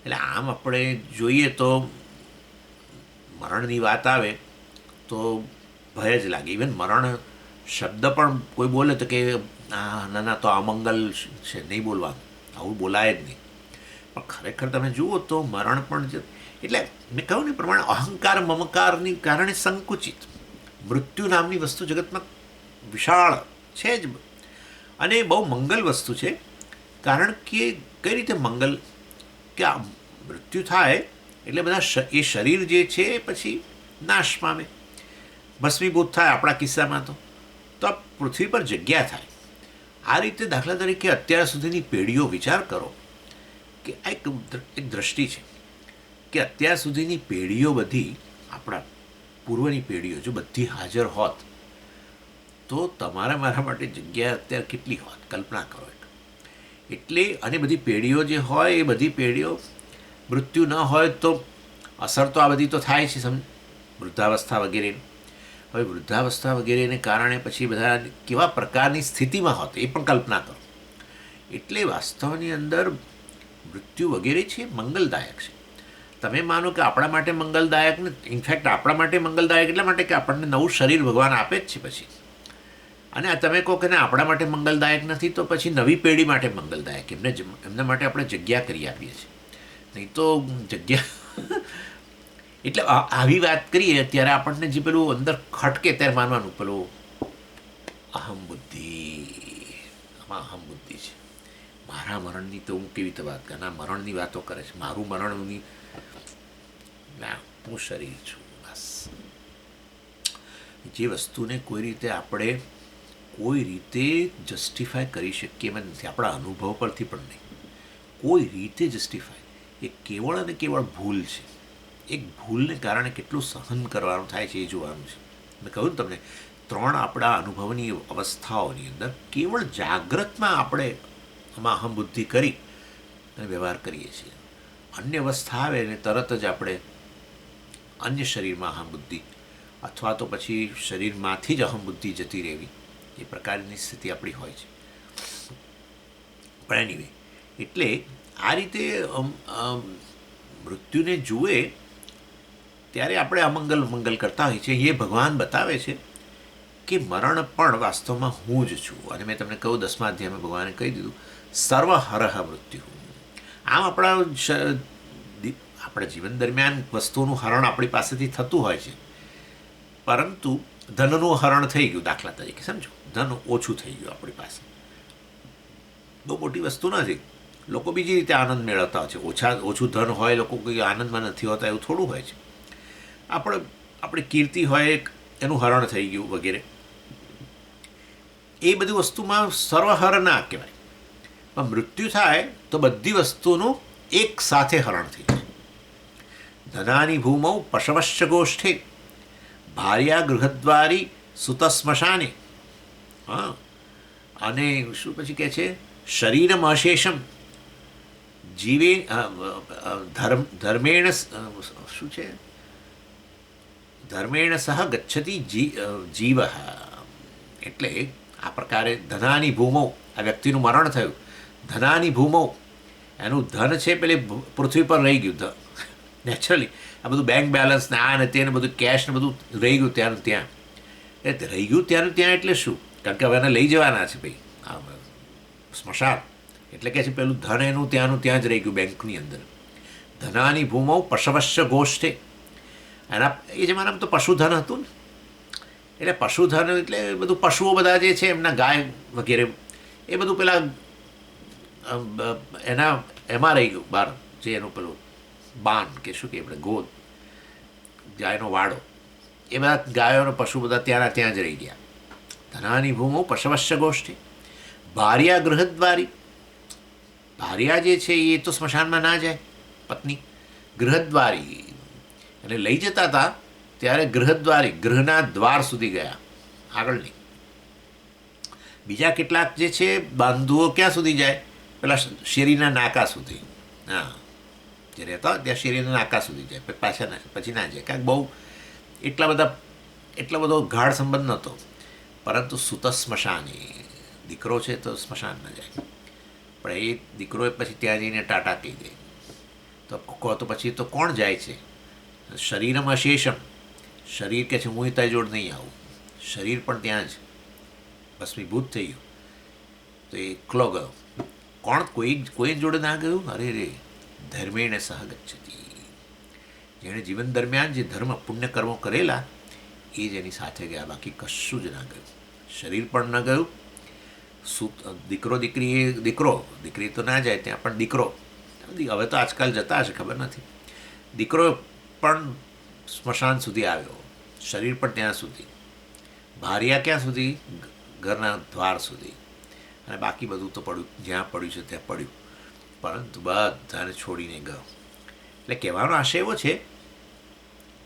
એટલે આમ આપણે જોઈએ તો મરણની વાત આવે તો ભય જ લાગે. ઇવન મરણ શબ્દ પણ કોઈ બોલે તો કે ના તો અમંગલ છે, નહીં બોલવાનું, આવું બોલાય જ નહીં. પણ ખરેખર તમે જુઓ તો મરણ પણ એટલે મેં કહ્યું ને પ્રમાણે અહંકાર મમકારની કારણે સંકુચિત મૃત્યુ નામની વસ્તુ જગતમાં વિશાળ છે જ, અને બહુ મંગલ વસ્તુ છે. કારણ કે કઈ રીતે મંગલ કે આ મૃત્યુ થાય એટલે બધા એ શરીર જે છે એ પછી નાશ પામે, ભસ્મીભૂત થાય. આપણા કિસ્સામાં તો આ પૃથ્વી પર જગ્યા થાય. આ રીતે દાખલા તરીકે અત્યાર સુધીની પેઢીઓ વિચાર કરો કે આ એક દ્રષ્ટિ છે કે અત્યાર સુધીની પેઢીઓ બધી, આપણા પૂર્વની પેઢીઓ જો બધી હાજર હોત તો તમારા મારા માટે જગ્યા અત્યારે કેટલી હોત, કલ્પના કરો. એટલે અને બધી પેઢીઓ જે હોય એ બધી પેઢીઓ મૃત્યુ ન હોય તો અસર તો આ બધી તો થાય છે, વૃદ્ધાવસ્થા વગેરે. હવે વૃદ્ધાવસ્થા વગેરેને કારણે પછી બધા કેવા પ્રકારની સ્થિતિમાં હોત એ પણ કલ્પના કરો. એટલે વાસ્તવની અંદર મૃત્યુ વગેરે છે મંગલદાયક છે. તમે માનો કે આપણા માટે મંગલદાયક ને, ઇનફેક્ટ આપણા માટે મંગલદાયક એટલા માટે કે આપણને નવું શરીર ભગવાન આપે જ છે પછી. અને તમે કહો કે ના આપણા માટે મંગલદાયક નથી તો પછી નવી પેઢી માટે મંગલદાયક, એમના માટે આપણે જગ્યા કરી આપીએ છીએ. નહીં તો જગ્યા એટલે આવી વાત કરીએ ત્યારે આપણને જે પેલું અંદર ખટકે ત્યારે માનવાનું પેલું અહમ બુદ્ધિ, આમાં અહમ બુદ્ધિ છે. મારા મરણની તો હું કેવી રીતે વાત કરું, ના મરણની વાતો કરે છે, મારું મરણની ના, હું શરીર છું બસ. જે વસ્તુને કોઈ રીતે આપણે કોઈ રીતે જસ્ટિફાય કરી શકીએ એમ નથી, આપણા અનુભવ પરથી પણ નહીં, કોઈ રીતે જસ્ટિફાય. એ કેવળ અને કેવળ ભૂલ છે. એક ભૂલને કારણે કેટલું સહન કરવાનું થાય છે એ જોવાનું છે. મેં કહ્યું તમને 3 આપણા અનુભવની અવસ્થાઓની અંદર કેવળ જાગ્રતમાં આપણે આમાં અહમબુદ્ધિ કરી અને વ્યવહાર કરીએ છીએ. અન્ય અવસ્થા આવે ને તરત જ આપણે અન્ય શરીરમાં અહમબુદ્ધિ, અથવા તો પછી શરીરમાંથી જ અહમબુદ્ધિ જતી રહેવી, એ પ્રકારની સ્થિતિ આપણી હોય છે. પણ એનીવે, એટલે આ રીતે મૃત્યુને જુએ ત્યારે આપણે મંગલ કરતા હોઈએ છીએ. એ ભગવાન બતાવે છે કે મરણ પણ વાસ્તવમાં હું જ છું. અને મેં તમને કહ્યું 10મા અધ્યાયમાં ભગવાને કહી દીધું સર્વહરહ મૃત્યુ. આમ આપણા જીવન દરમિયાન વસ્તુઓનું હરણ આપણી પાસેથી થતું હોય છે, પરંતુ ધનનું હરણ થઈ ગયું દાખલા તરીકે, સમજો ધન ઓછું થઈ ગયું આપણી પાસે, બહુ મોટી વસ્તુ નથી. લોકો બીજી રીતે આનંદ મેળવતા હોય છે. ઓછું ધન હોય, લોકો કોઈ આનંદમાં નથી હોતા, એવું થોડું હોય છે. આપણી કીર્તિ હોય એનું હરણ થઈ ગયું વગેરે, એ બધી વસ્તુમાં સર્વહર ના કહેવાય. પણ મૃત્યુ થાય તો બધી વસ્તુનું એક સાથે હરણ થઈ જાય. ધનાની ભૂમૌ પશવશ્ચ ગોષ્ઠે ભાર્યા ગૃહદ્વારી સુત સ્મશાને. હા, અને શું પછી કહે છે શરીરમ અશેષમ જીવે ધર્મેણ શું છે ધર્મેણ સહ ગચ્છતિ જીવ. એટલે આ પ્રકારે ધનાની ભૂમો, આ વ્યક્તિનું મરણ થયું, ધનાની ભૂમો, એનું ધન છે પેલી પૃથ્વી પર રહી ગયું. નેચરલી આ બધું બેંક બેલેન્સ ને આ ને તેને બધું કેશ ને બધું રહી ગયું ત્યાંનું ત્યાં. એ રહી ગયું ત્યાંનું ત્યાં એટલે શું? કારણ કે હવે એને લઈ જવાના છે ભાઈ આ સ્મશાન. એટલે કે છે પેલું ધન એનું ત્યાંનું ત્યાં જ રહી ગયું બેંકની અંદર. ધનાની ભૂમો પશવશ્ચ ગોષ્ઠે. એના એ જમાનામાં તો પશુધન હતું ને, એટલે પશુધન એટલે બધું પશુઓ બધા જે છે એમના ગાય વગેરે એ બધું પેલા એમાં રહી ગયું બહાર, જે એનું પેલું બાન કે શું કે આપણે ગોદ, ગાયનો વાડો, એ બધા ગાયોનો પશુ બધા ત્યાંના ત્યાં જ રહી ગયા. ધનાની ભૂમો પશવશ્ચ ગોષ્ઠી. ભાર્યા ગૃહદ્વારી, ભાર્યા જે છે એ તો સ્મશાનમાં ના જાય પત્ની. ગૃહદ્વારી અને લઈ જતા હતા ત્યારે ગૃહના દ્વાર સુધી ગયા, આગળ નહીં. બીજા કેટલાક જે છે બાંધુઓ ક્યાં સુધી જાય? પેલા શેરીના નાકા સુધી. હા, જે રહેતા હોય ત્યાં શેરીના નાકા સુધી જાય, પાછા પછી ના જાય, કારણ કે બહુ એટલો બધો ગાઢ સંબંધ નહોતો. પરંતુ સુત સ્મશાની, દીકરો છે તો સ્મશાન ન જાય. પણ એ દીકરોએ પછી ત્યાં જઈને ટાટા કહી દે. તો કહો તો પછી તો કોણ જાય છે? શરીરમાં શેષમ, શરીર કે છે હું તારી જોડ નહીં આવું. શરીર પણ ત્યાં જ ભસ્મીભૂત થઈ ગયું. તો એ એકલો ગયો. કોણ? કોઈ જોડે ના ગયું? અરે રે, ધર્મેણ સહગચ્છતિ. જેણે જીવન દરમિયાન જે ધર્મ પુણ્ય કર્મો કરેલા એ જ એની સાથે ગયા, બાકી કશું જ ના ગયું. શરીર પણ ન ગયું. દીકરી તો ના જાય ત્યાં, પણ દીકરો, હવે તો આજકાલ જતા હશે ખબર નથી, દીકરો પણ સ્મશાન સુધી આવ્યો, શરીર પણ ત્યાં સુધી, ભાર્યા ક્યાં સુધી? ઘરના દ્વાર સુધી. અને બાકી બધું તો પડ્યું, જ્યાં પડ્યું છે ત્યાં પડ્યું, પરંતુ બધાને છોડીને ગયો. એટલે કહેવાનો આશય એવો છે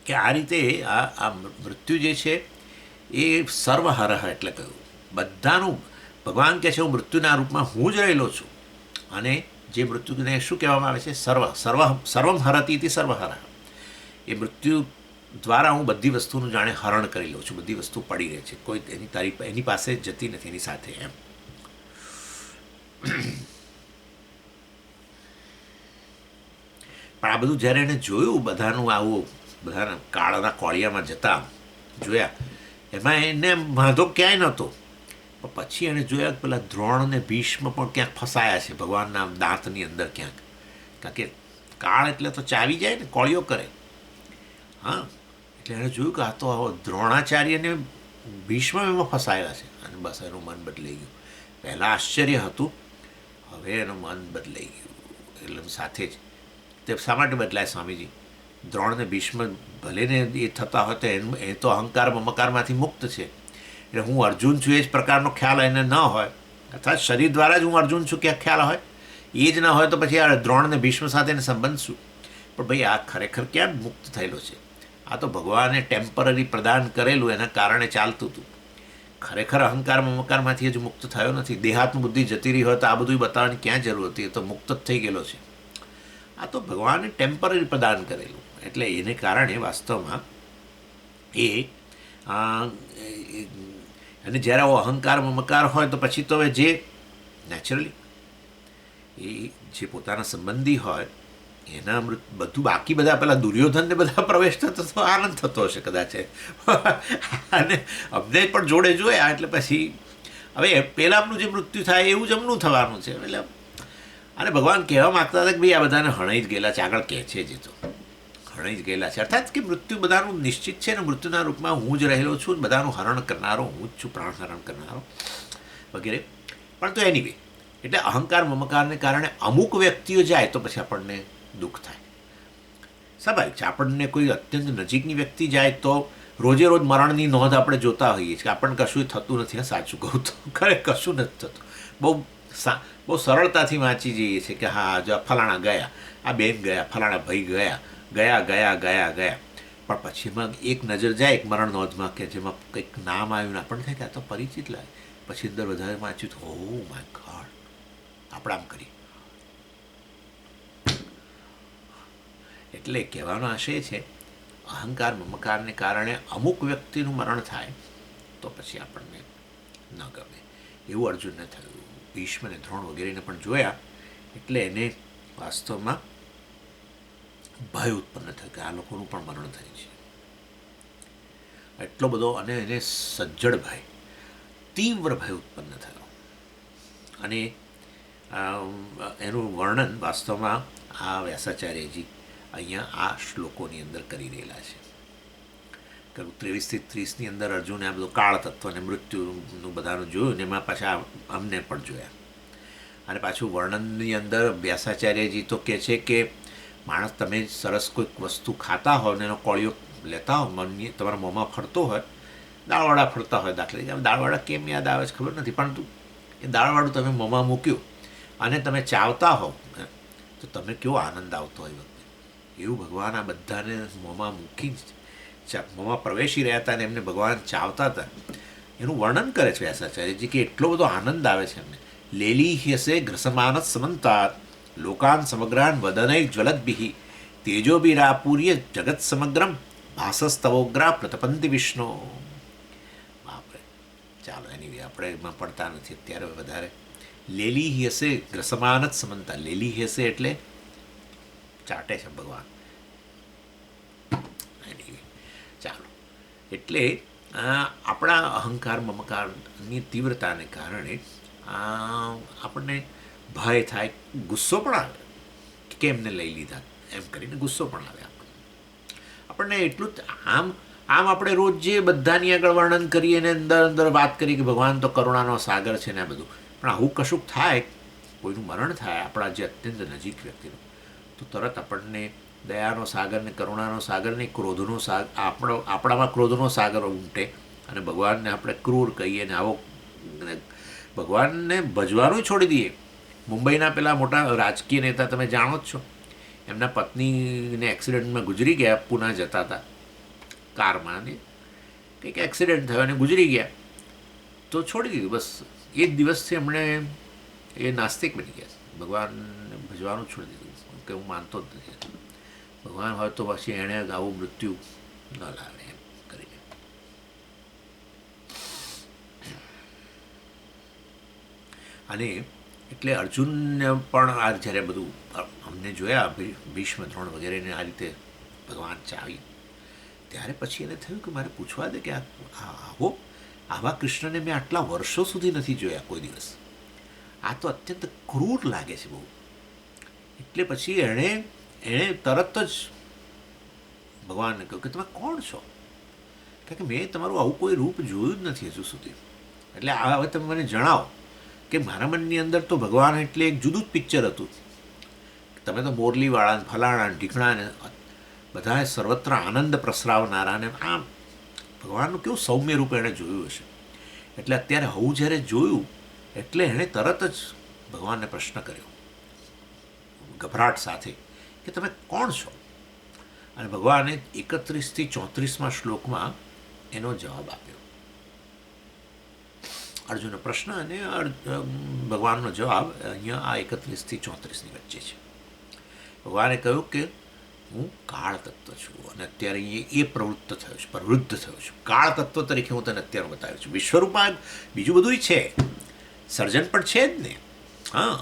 કે આ રીતે આ મૃત્યુ જે છે એ સર્વહરહ, એટલે કહ્યું બધાનું. ભગવાન કહે છે હું મૃત્યુના રૂપમાં હું જ રહેલો છું. અને જે મૃત્યુને શું કહેવામાં આવે છે? સર્વમ હરતી હતી સર્વહર. એ મૃત્યુ દ્વારા હું બધી વસ્તુનું જાણે હરણ કરી લઉં છું. બધી વસ્તુ પડી રહે છે, કોઈ એની પાસે જતી નથી એની સાથે, એમ. પણ આ બધું જ્યારે એને જોયું, બધાનું આવું, બધાના કાળના કોળિયામાં જતા જોયા, એમાં એને વાંધો ક્યાંય નહોતો. પણ પછી એને જોયા કે પેલા દ્રોણ અને ભીષ્મ પણ ક્યાંક ફસાયા છે ભગવાનના દાંતની અંદર ક્યાંક. કારણ કે કાળ એટલે તો ચાવી જાય ને, કોળિયો કરે. હા, એટલે એણે જોયું કે આ તો દ્રોણાચાર્ય અને ભીષ્મ એમાં ફસાયેલા છે. અને બસ એનું મન બદલાઈ ગયું. પહેલાં આશ્ચર્ય હતું, હવે એનું મન બદલાઈ ગયું. એટલે સાથે જ તે શા માટે બદલાય સ્વામીજી? દ્રોણ ને ભીષ્મ ભલે ને એ થતા હોય તો એ તો અહંકાર મમકારમાંથી મુક્ત છે. એટલે હું અર્જુન છું એ જ પ્રકારનો ખ્યાલ એને ન હોય, અથવા શરીર દ્વારા જ હું અર્જુન છું ક્યાં ખ્યાલ હોય, એ જ ન હોય તો પછી આ દ્રોણ ને ભીષ્મ સાથેનો સંબંધ શું? પણ ભાઈ આ ખરેખર ક્યાં મુક્ત થયેલો છે? આ તો ભગવાને ટેમ્પરરી પ્રદાન કરેલું, એના કારણે ચાલતું હતું. ખરેખર અહંકાર મમકારમાંથી જ મુક્ત થયો નથી. દેહાત્મ બુદ્ધિ જતી રહી હોય તો આ બધું બતાવવાની ક્યાં જરૂર હતી? એ તો મુક્ત જ થઈ ગયેલો છે. આ તો ભગવાને ટેમ્પરરી પ્રદાન કરેલું. એટલે એને કારણે વાસ્તવમાં એ અને જ્યારે આવો અહંકાર મમકાર હોય તો પછી તો હવે જે નેચરલી એ જે પોતાના સંબંધી હોય એના બધું બાકી બધા પેલા દુર્યોધનને બધા પ્રવેશ થતો તો આનંદ થતો હશે કદાચ. અને અમને પણ જોડે જોયા એટલે પછી હવે પેલાનું જે મૃત્યુ થાય એવું જ એમનું થવાનું છે. એટલે અને ભગવાન કહેવા માગતા હતા કે ભાઈ આ બધાને હણાઈ જ ગયેલા છે. આગળ કહે છે જે તો હણાઈ જ ગયેલા છે, અર્થાત કે મૃત્યુ બધાનું નિશ્ચિત છે ને મૃત્યુના રૂપમાં હું જ રહેલો છું, બધાનું હરણ કરનારો હું જ છું, પ્રાણ હરણ કરનારો વગેરે. પણ તો એની વે એટલે અહંકાર મમકારને કારણે અમુક વ્યક્તિઓ જાય તો પછી આપણને દુઃખ થાય. સ્વાભાવિક છે. આપણને કોઈ અત્યંત નજીકની વ્યક્તિ જાય તો રોજે રોજ મરણની નોંધ આપણે જોતા હોઈએ છીએ. આપણને કશું થતું નથી. સાચું કહું તો ખરે કશું નથી થતું. બહુ સરળતાથી વાંચી જઈએ છીએ કે હા જો ફલાણા ગયા, આ બેન ગયા, ફલાણા ભાઈ ગયા, પણ પછી એમાં એક નજર જાય એક મરણ નોંધમાં કે જેમાં કંઈક નામ આવ્યું ને આપણને થાય કે આ તો પરિચિત લાગે. પછી અંદર વધારે વાંચ્યું તો ઓ માય ગોડ, આપણે આમ કરીએ. એટલે કહેવાનો આશય છે અહંકાર મમકારને કારણે અમુક વ્યક્તિનું મરણ થાય તો પછી આપણને ન ગમે. એવું અર્જુનને થયું, ભીષ્મને દ્રોણ વગેરેને પણ જોયા એટલે એને વાસ્તવમાં ભય ઉત્પન્ન થયો કે આ લોકોનું પણ મરણ થાય છે. એટલો બધો અને એને સજ્જડ ભય, તીવ્ર ભય ઉત્પન્ન થયો. અને એનું વર્ણન વાસ્તવમાં આ વ્યાસાચાર્યજી અહીંયા આ શ્લોકોની અંદર કરી રહેલા છે. 23 થી 30ની અંદર અર્જુને આ બધું કાળ તત્વ અને મૃત્યુનું બધાનું જોયું ને એમાં પાછા અમને પણ જોયા. અને પાછું વર્ણનની અંદર વ્યાસાચાર્યજી તો કહે છે કે માણસ તમે સરસ કોઈક વસ્તુ ખાતા હોય ને એનો કોળિયો લેતા હો, મનની તમારા મોંમાં ફરતો હોય, દાળવાળા ફરતા હોય દાખલા તરીકે. દાળવાળા કેમ યાદ આવે છે ખબર નથી, પરંતુ એ દાળવાળું તમે મોંમાં મૂક્યું અને તમે ચાવતા હો તો તમને કેવો આનંદ આવતો હોય વખતે. એવું ભગવાન આ બધાને મોંમાં મોંમાં પ્રવેશી રહ્યા હતા અને એમને ભગવાન ચાવતા હતા. એનું વર્ણન કરે છે વ્યાસાચાર્યજી કે એટલો બધો આનંદ આવે છે એમને. લેલી હસે ઘ્રસમાનત સમંતાત લોકાન સમગ્રાન વદનૈ જ્વલદભિ તેજોબિરાપૂર્ય જગત સમગ્રમ ભાસસ્તવોગ્રા પ્રતપંતિ વિષ્ણુ. બાપરે, ચાલો એની આપણે એમાં પડતા નથી અત્યારે વધારે. લેલી હસે ગ્રસમાનત સમંતા, લેલી હસે એટલે ચાટે છે ભગવાન. ચાલો, એટલે આપણા અહંકાર મમકારની તીવ્રતાને કારણે આપણને ભય થાય, ગુસ્સો પણ આવે કે કેમને લઈ લીધા એમ કરીને ગુસ્સો પણ આવે આપણને એટલું જ. આમ આપણે રોજ જે બધાની આગળ વર્ણન કરીએ ને અંદર વાત કરીએ કે ભગવાન તો કરુણાનો સાગર છે ને આ બધું, પણ આવું કશુંક થાય, કોઈનું મરણ થાય આપણા જે અત્યંત નજીક વ્યક્તિનું, તો તરત આપણને દયાનો સાગર ને કરુણાનો સાગર ને ક્રોધનો સાગર, આપણામાં ક્રોધનો સાગર ઉમટે અને ભગવાનને આપણે ક્રૂર કહીએ ને આવો ભગવાનને ભજવાનું છોડી દઈએ. મુંબઈના પેલા મોટા રાજકીય નેતા તમે જાણો જ છો, એમના પત્નીને એક્સિડન્ટમાં ગુજરી ગયા, પૂના જતા હતા કારમાં ને કંઈક એક્સિડન્ટ થયો અને ગુજરી ગયા, તો છોડી દીધું બસ. એ જ દિવસથી એમણે એ નાસ્તિક બની ગયા, ભગવાનને ભજવાનું છોડી દીધું કે હું માનતો જ નથી, ભગવાન હોય તો પછી એણે આવું મૃત્યુ ન લાવે એમ કરીને. અને એટલે અર્જુનને પણ આ જ્યારે બધું અમને જોયા ભીષ્મ દ્રોણ વગેરેને આ રીતે ભગવાન ચાવી, ત્યારે પછી એને થયું કે મારે પૂછવા દે કે આવા કૃષ્ણને મેં આટલા વર્ષો સુધી નથી જોયા કોઈ દિવસ, આ તો અત્યંત ક્રૂર લાગે છે બહુ. એટલે પછી એણે તરત જ ભગવાનને કહ્યું કે તમે કોણ છો, કારણ કે મેં તમારું આવું કોઈ રૂપ જોયું જ નથી હજુ સુધી, એટલે હવે તમે મને જણાવો. કે મારા મનની અંદર તો ભગવાન એટલે એક જુદું જ પિક્ચર હતું. તમે તો મોરલીવાળા ફલાણા ઢીકણાને બધા સર્વત્ર આનંદ પ્રસરાવનારા ને આમ ભગવાનનું કેવું સૌમ્ય રૂપ એણે જોયું હશે. એટલે અત્યારે હું જ્યારે જોયું એટલે એણે તરત જ ભગવાનને પ્રશ્ન કર્યો ગભરાટ સાથે કે તમે કોણ છો. અને ભગવાને 31થી 34માં શ્લોકમાં એનો જવાબ આપ્યો. અર્જુનનો પ્રશ્ન અને ભગવાનનો જવાબ અહીંયા આ 31થી 34ની વચ્ચે છે. ભગવાને કહ્યું કે હું કાળ તત્વ છું અને અત્યારે એ પ્રવૃત્ત થયો છું. કાળ તત્વ તરીકે હું તને અત્યારે બતાવ્યું છું. વિશ્વરૂપમાં બીજું બધું છે, સર્જન પણ છે જ ને. હા,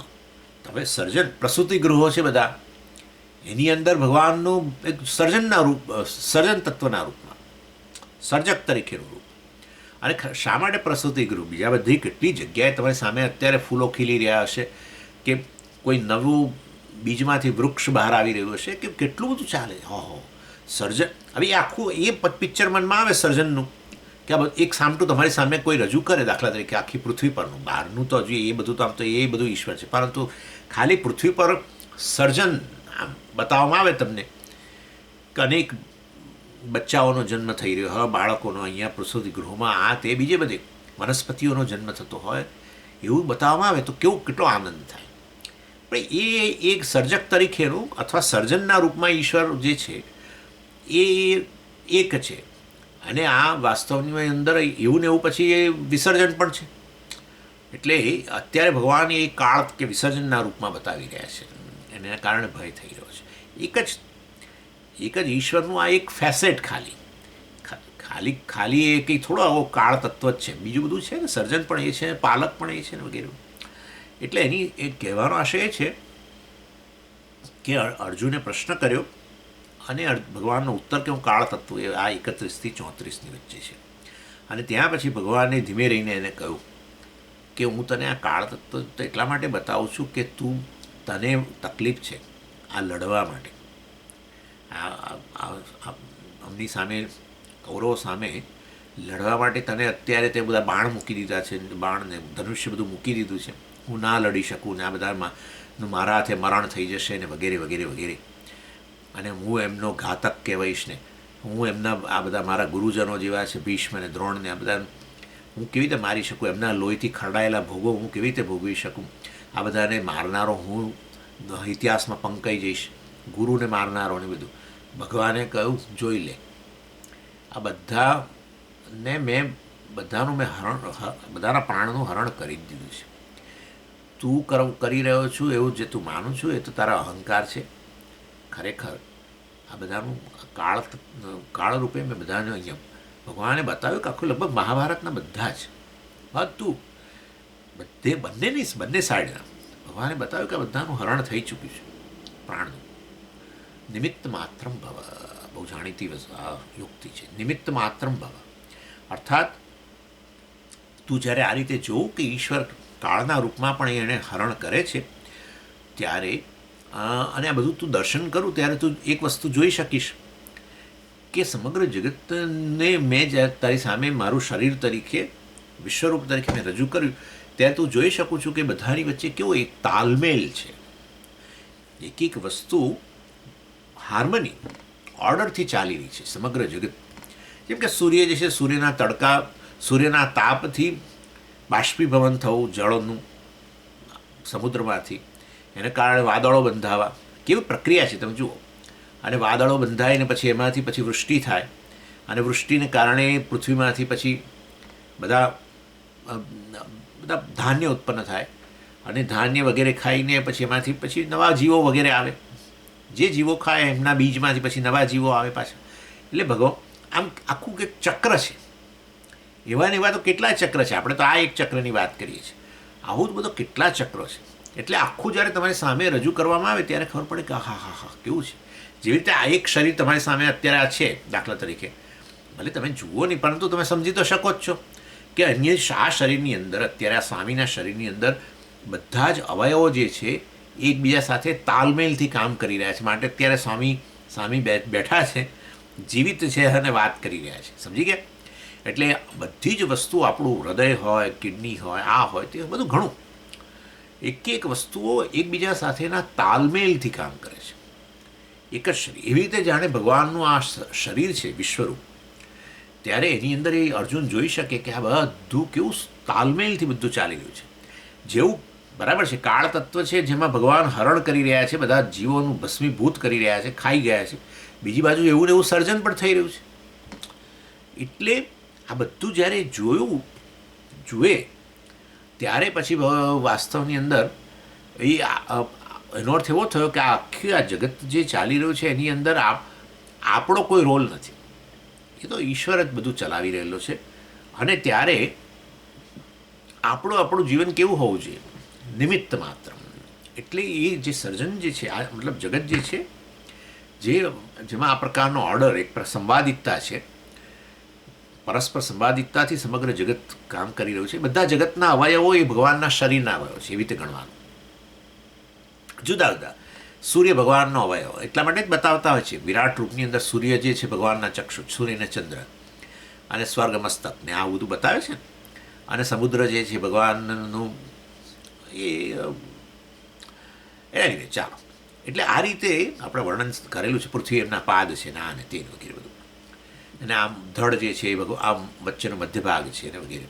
તમે સર્જન પ્રસૂતિ ગૃહો છે બધા, એની અંદર ભગવાનનું એક સર્જન તત્વના રૂપમાં સર્જક તરીકેનું રૂપ. અને શા માટે પ્રસૂતિ ગૃહ? બીજા બધી કેટલી જગ્યાએ તમારી સામે અત્યારે ફૂલો ખીલી રહ્યા હશે કે કોઈ નવું બીજમાંથી વૃક્ષ બહાર આવી રહ્યું હશે કે કેટલું બધું ચાલે. સર્જન, હવે આખું એ પિક્ચર મનમાં આવે સર્જનનું કે આ એક સામટું તમારી સામે કોઈ રજૂ કરે, દાખલા તરીકે આખી પૃથ્વી પરનું, બહારનું તો હજુ એ બધું તો આમ તો એ બધું ઈશ્વર છે, પરંતુ ખાલી પૃથ્વી પર સર્જન આમ બતાવવામાં આવે તમને કે અનેક બચ્ચાઓનો જન્મ થઈ રહ્યો હોય, બાળકોનો અહીંયા પ્રસૂતિ ગૃહમાં, આ તે બીજે બધે વનસ્પતિઓનો જન્મ થતો હોય, એવું બતાવવામાં આવે તો કેટલો આનંદ થાય. પણ એ એક સર્જક તરીકેનું અથવા સર્જનના રૂપમાં ઈશ્વર જે છે એ એક છે. અને આ વાસ્તવની અંદર એવું ને એવું પછી એ વિસર્જન પણ છે. એટલે અત્યારે ભગવાન એ કાળ કે વિસર્જનના રૂપમાં બતાવી રહ્યા છે, એના કારણે ભય થઈ રહ્યો છે. એક જ ઈશ્વરનું આ એક ફેસેટ ખાલી એ કંઈ થોડો આવો કાળ તત્વ જ છે, બીજું બધું છે ને, સર્જન પણ એ છે, પાલક પણ એ છે ને વગેરે. એટલે એની એ કહેવાનો આશય એ છે કે અર્જુને પ્રશ્ન કર્યો અને ભગવાનનો ઉત્તર કે હું કાળ તત્વ, એ આ 31થી 34ની વચ્ચે છે. અને ત્યાં પછી ભગવાને ધીમે રહીને એને કહ્યું કે હું તને આ કાળ તત્વ તો એટલા માટે બતાવું છું કે તને તકલીફ છે આ લડવા માટે, અમની સામે, કૌરવો સામે લડવા માટે તને અત્યારે તે બધા બાણ મૂકી દીધા છે, બાણને ધનુષ્ય બધું મૂકી દીધું છે, હું ના લડી શકું ને આ બધામાં મારા હાથે મરણ થઈ જશે ને વગેરે વગેરે વગેરે. અને હું એમનો ઘાતક કહેવાઈશ ને, હું એમના આ બધા મારા ગુરુજનો જેવા છે ભીષ્મ ને દ્રોણ ને આ બધા હું કેવી રીતે મારી શકું, એમના લોહીથી ખરડાયેલા ભોગો હું કેવી રીતે ભોગવી શકું, આ બધાને મારનારો હું ઇતિહાસમાં પંકાઈ જઈશ. ગુરુને મારનારો ને બધું. ભગવાને કહ્યું જોઈ લે, આ બધાને મેં બધાના પ્રાણનું હરણ કરી જ દીધું છે. તું કરી રહ્યો છું એવું જે તું માનું છું એ તો તારા અહંકાર છે. ખરેખર આ બધાનું કાળ રૂપે મેં બધાને અહીંયા ભગવાને બતાવ્યું કે આખું લગભગ મહાભારતના બધા જ બધું બંને સાઈડના ભગવાને બતાવ્યું કે બધાનું હરણ થઈ ચૂક્યું છે પ્રાણનું. નિમિત્ત માત્રમ ભવ, બહુ જાણીતી યુક્તિ છે. નિમિત્ત માત્રમ ભવ અર્થાત તું જ્યારે આ રીતે જોઉં કે ઈશ્વર કાળના રૂપમાં પણ એને હરણ કરે છે ત્યારે અને આ બધું તું દર્શન કરું ત્યારે તું એક વસ્તુ જોઈ શકીશ કે સમગ્ર જગતને મેં જ્યારે તારી સામે મારું શરીર તરીકે વિશ્વરૂપ તરીકે મેં રજૂ કર્યું ત્યારે તું જોઈ શકું છું કે બધાની વચ્ચે કેવો એક તાલમેલ છે. એક વસ્તુ હાર્મની ઓર્ડરથી ચાલી રહી છે સમગ્ર જગત. જેમ કે સૂર્ય જે છે, સૂર્યના તાપથી બાષ્પીભવન થવું જળનું સમુદ્રમાંથી, એને કારણે વાદળો બંધાવા, કેવી પ્રક્રિયા છે તમે જુઓ. અને વાદળો બંધાઈને પછી એમાંથી પછી વૃષ્ટિ થાય, અને વૃષ્ટિને કારણે પૃથ્વીમાંથી પછી બધા ધાન્ય ઉત્પન્ન થાય, અને ધાન્ય વગેરે ખાઈને પછી એમાંથી પછી નવા જીવો વગેરે આવે. જે જીવો ખાય એમના બીજમાંથી પછી નવા જીવો આવે પાછા. એટલે ભગવાન આમ આખું એક ચક્ર છે. એવા ને એવા તો કેટલા ચક્ર છે, આપણે તો આ એક ચક્રની વાત કરીએ છીએ. આવું જ બધો કેટલા ચક્રો છે. એટલે આખું જ્યારે તમારી સામે રજૂ કરવામાં આવે ત્યારે ખબર પડે કે હા હા હા કેવું છે. જેવી રીતે આ એક શરીર તમારી સામે અત્યારે આ છે દાખલા તરીકે, ભલે તમે જુઓ નહીં પરંતુ તમે સમજી તો શકો જ છો કે અન્ય આ શરીરની અંદર અત્યારે આ સ્વામીના શરીરની અંદર બધા જ અવયવો જે છે એકબીજા સાથે તાલમેલથી કામ કરી રહ્યા છે. માટે અત્યારે સ્વામી બેઠા છે, જીવિત છે અને વાત કરી રહ્યા છે. સમજી ગયા? એટલે બધી જ વસ્તુ, આપણું હૃદય હોય, કિડની હોય, આ હોય, તે બધું ઘણું એક વસ્તુઓ એકબીજા સાથેના તાલમેલથી કામ કરે છે. એક જ શરીર એવી રીતે જાણે ભગવાનનું આ શરીર છે વિશ્વરૂપ, ત્યારે એની અંદર એ અર્જુન જોઈ શકે કે આ બધું કેવું તાલમેલથી બધું ચાલી રહ્યું છે. જેવું બરાબર છે કાળ તત્વ છે જેમાં ભગવાન હરણ કરી રહ્યા છે, બધા જીવોનું ભસ્મીભૂત કરી રહ્યા છે, ખાઈ ગયા છે. બીજી બાજુ એવું ને એવું સર્જન પણ થઈ રહ્યું છે. એટલે આ બધું જ્યારે જુએ ત્યારે પછી વાસ્તવની અંદર એનો અર્થ એવો થયો કે આખી આ જગત જે ચાલી રહ્યું છે એની અંદર આપણો કોઈ રોલ નથી. એ તો ઈશ્વર જ બધું ચલાવી રહેલો છે. અને ત્યારે આપણું જીવન કેવું હોવું જોઈએ? નિમિત્ત માત્ર. એટલે એ જે સર્જન જે છે, આ મતલબ જગત જે છે, જેમાં આ પ્રકારનો ઓર્ડર, એક સંવાદિતતા છે, પરસ્પર સંવાદિતતાથી સમગ્ર જગત કામ કરી રહ્યું છે. બધા જગતના અવયવો એ ભગવાનના શરીરના અવયવો છે, એવી રીતે ગણવાનું. જુદા જુદા સૂર્ય ભગવાનનો અવયવ એટલા માટે જ બતાવતા હોય છે. વિરાટ રૂપની અંદર સૂર્ય જે છે ભગવાનના ચક્ષુ, સૂર્યને ચંદ્ર અને સ્વર્ગ મસ્તક ને આ બધું બતાવે છે. અને સમુદ્ર જે છે ભગવાનનું એના રીતે ચાલો. એટલે આ રીતે આપણે વર્ણન કરેલું છે. પૃથ્વી એમના પાદ છે, ના અને તે વગેરે બધું. અને આમ ધડ જે છે એ આમ વચ્ચેનો મધ્ય ભાગ છે ને વગેરે.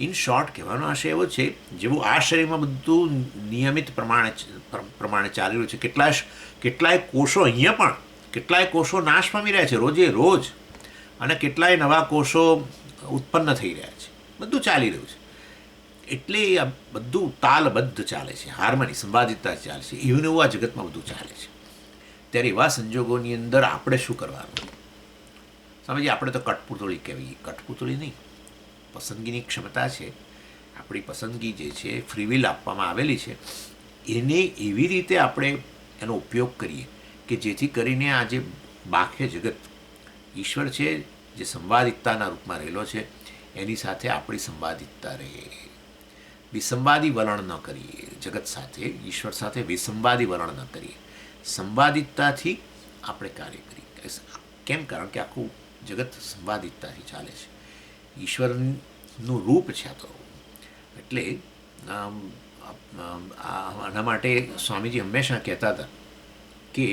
ઇન શોર્ટ કહેવાનો આશય એવો છે જેવું આ શરીરમાં બધું નિયમિત પ્રમાણે ચાલી રહ્યું છે. કેટલાય કોષો અહીંયા પણ કેટલાય કોષો નાશ પામી રહ્યા છે રોજે રોજ, અને કેટલાય નવા કોષો ઉત્પન્ન થઈ રહ્યા છે. બધું ચાલી રહ્યું છે. એટલે આ બધું તાલબદ્ધ ચાલે છે, હાર્મની સંવાદિતતા ચાલે છે. એવું એવું આ જગતમાં બધું ચાલે છે. ત્યારે એવા સંજોગોની અંદર આપણે શું કરવાનું? સમજીએ, આપણે તો કઠપૂતળી કહેવી. કઠપૂતળી નહીં, પસંદગીની ક્ષમતા છે. આપણી પસંદગી જે છે ફ્રી વિલ આપવામાં આવેલી છે, એને એવી રીતે આપણે એનો ઉપયોગ કરીએ કે જેથી કરીને આ જે બાહ્ય જગત ઈશ્વર છે જે સંવાદિતતાના રૂપમાં રહેલો છે એની સાથે આપણી સંવાદિતતા રહે. વિસંવાદી વલણ ન કરીએ જગત સાથે, ઈશ્વર સાથે વિસંવાદી વલણ ન કરીએ. સંવાદિતતાથી આપણે કાર્ય કરીએ. કેમ? કારણ કે આખું જગત સંવાદિતતાથી ચાલે છે. ઈશ્વરનું રૂપ છે આ તો. એટલે આના માટે સ્વામીજી હંમેશા કહેતા હતા કે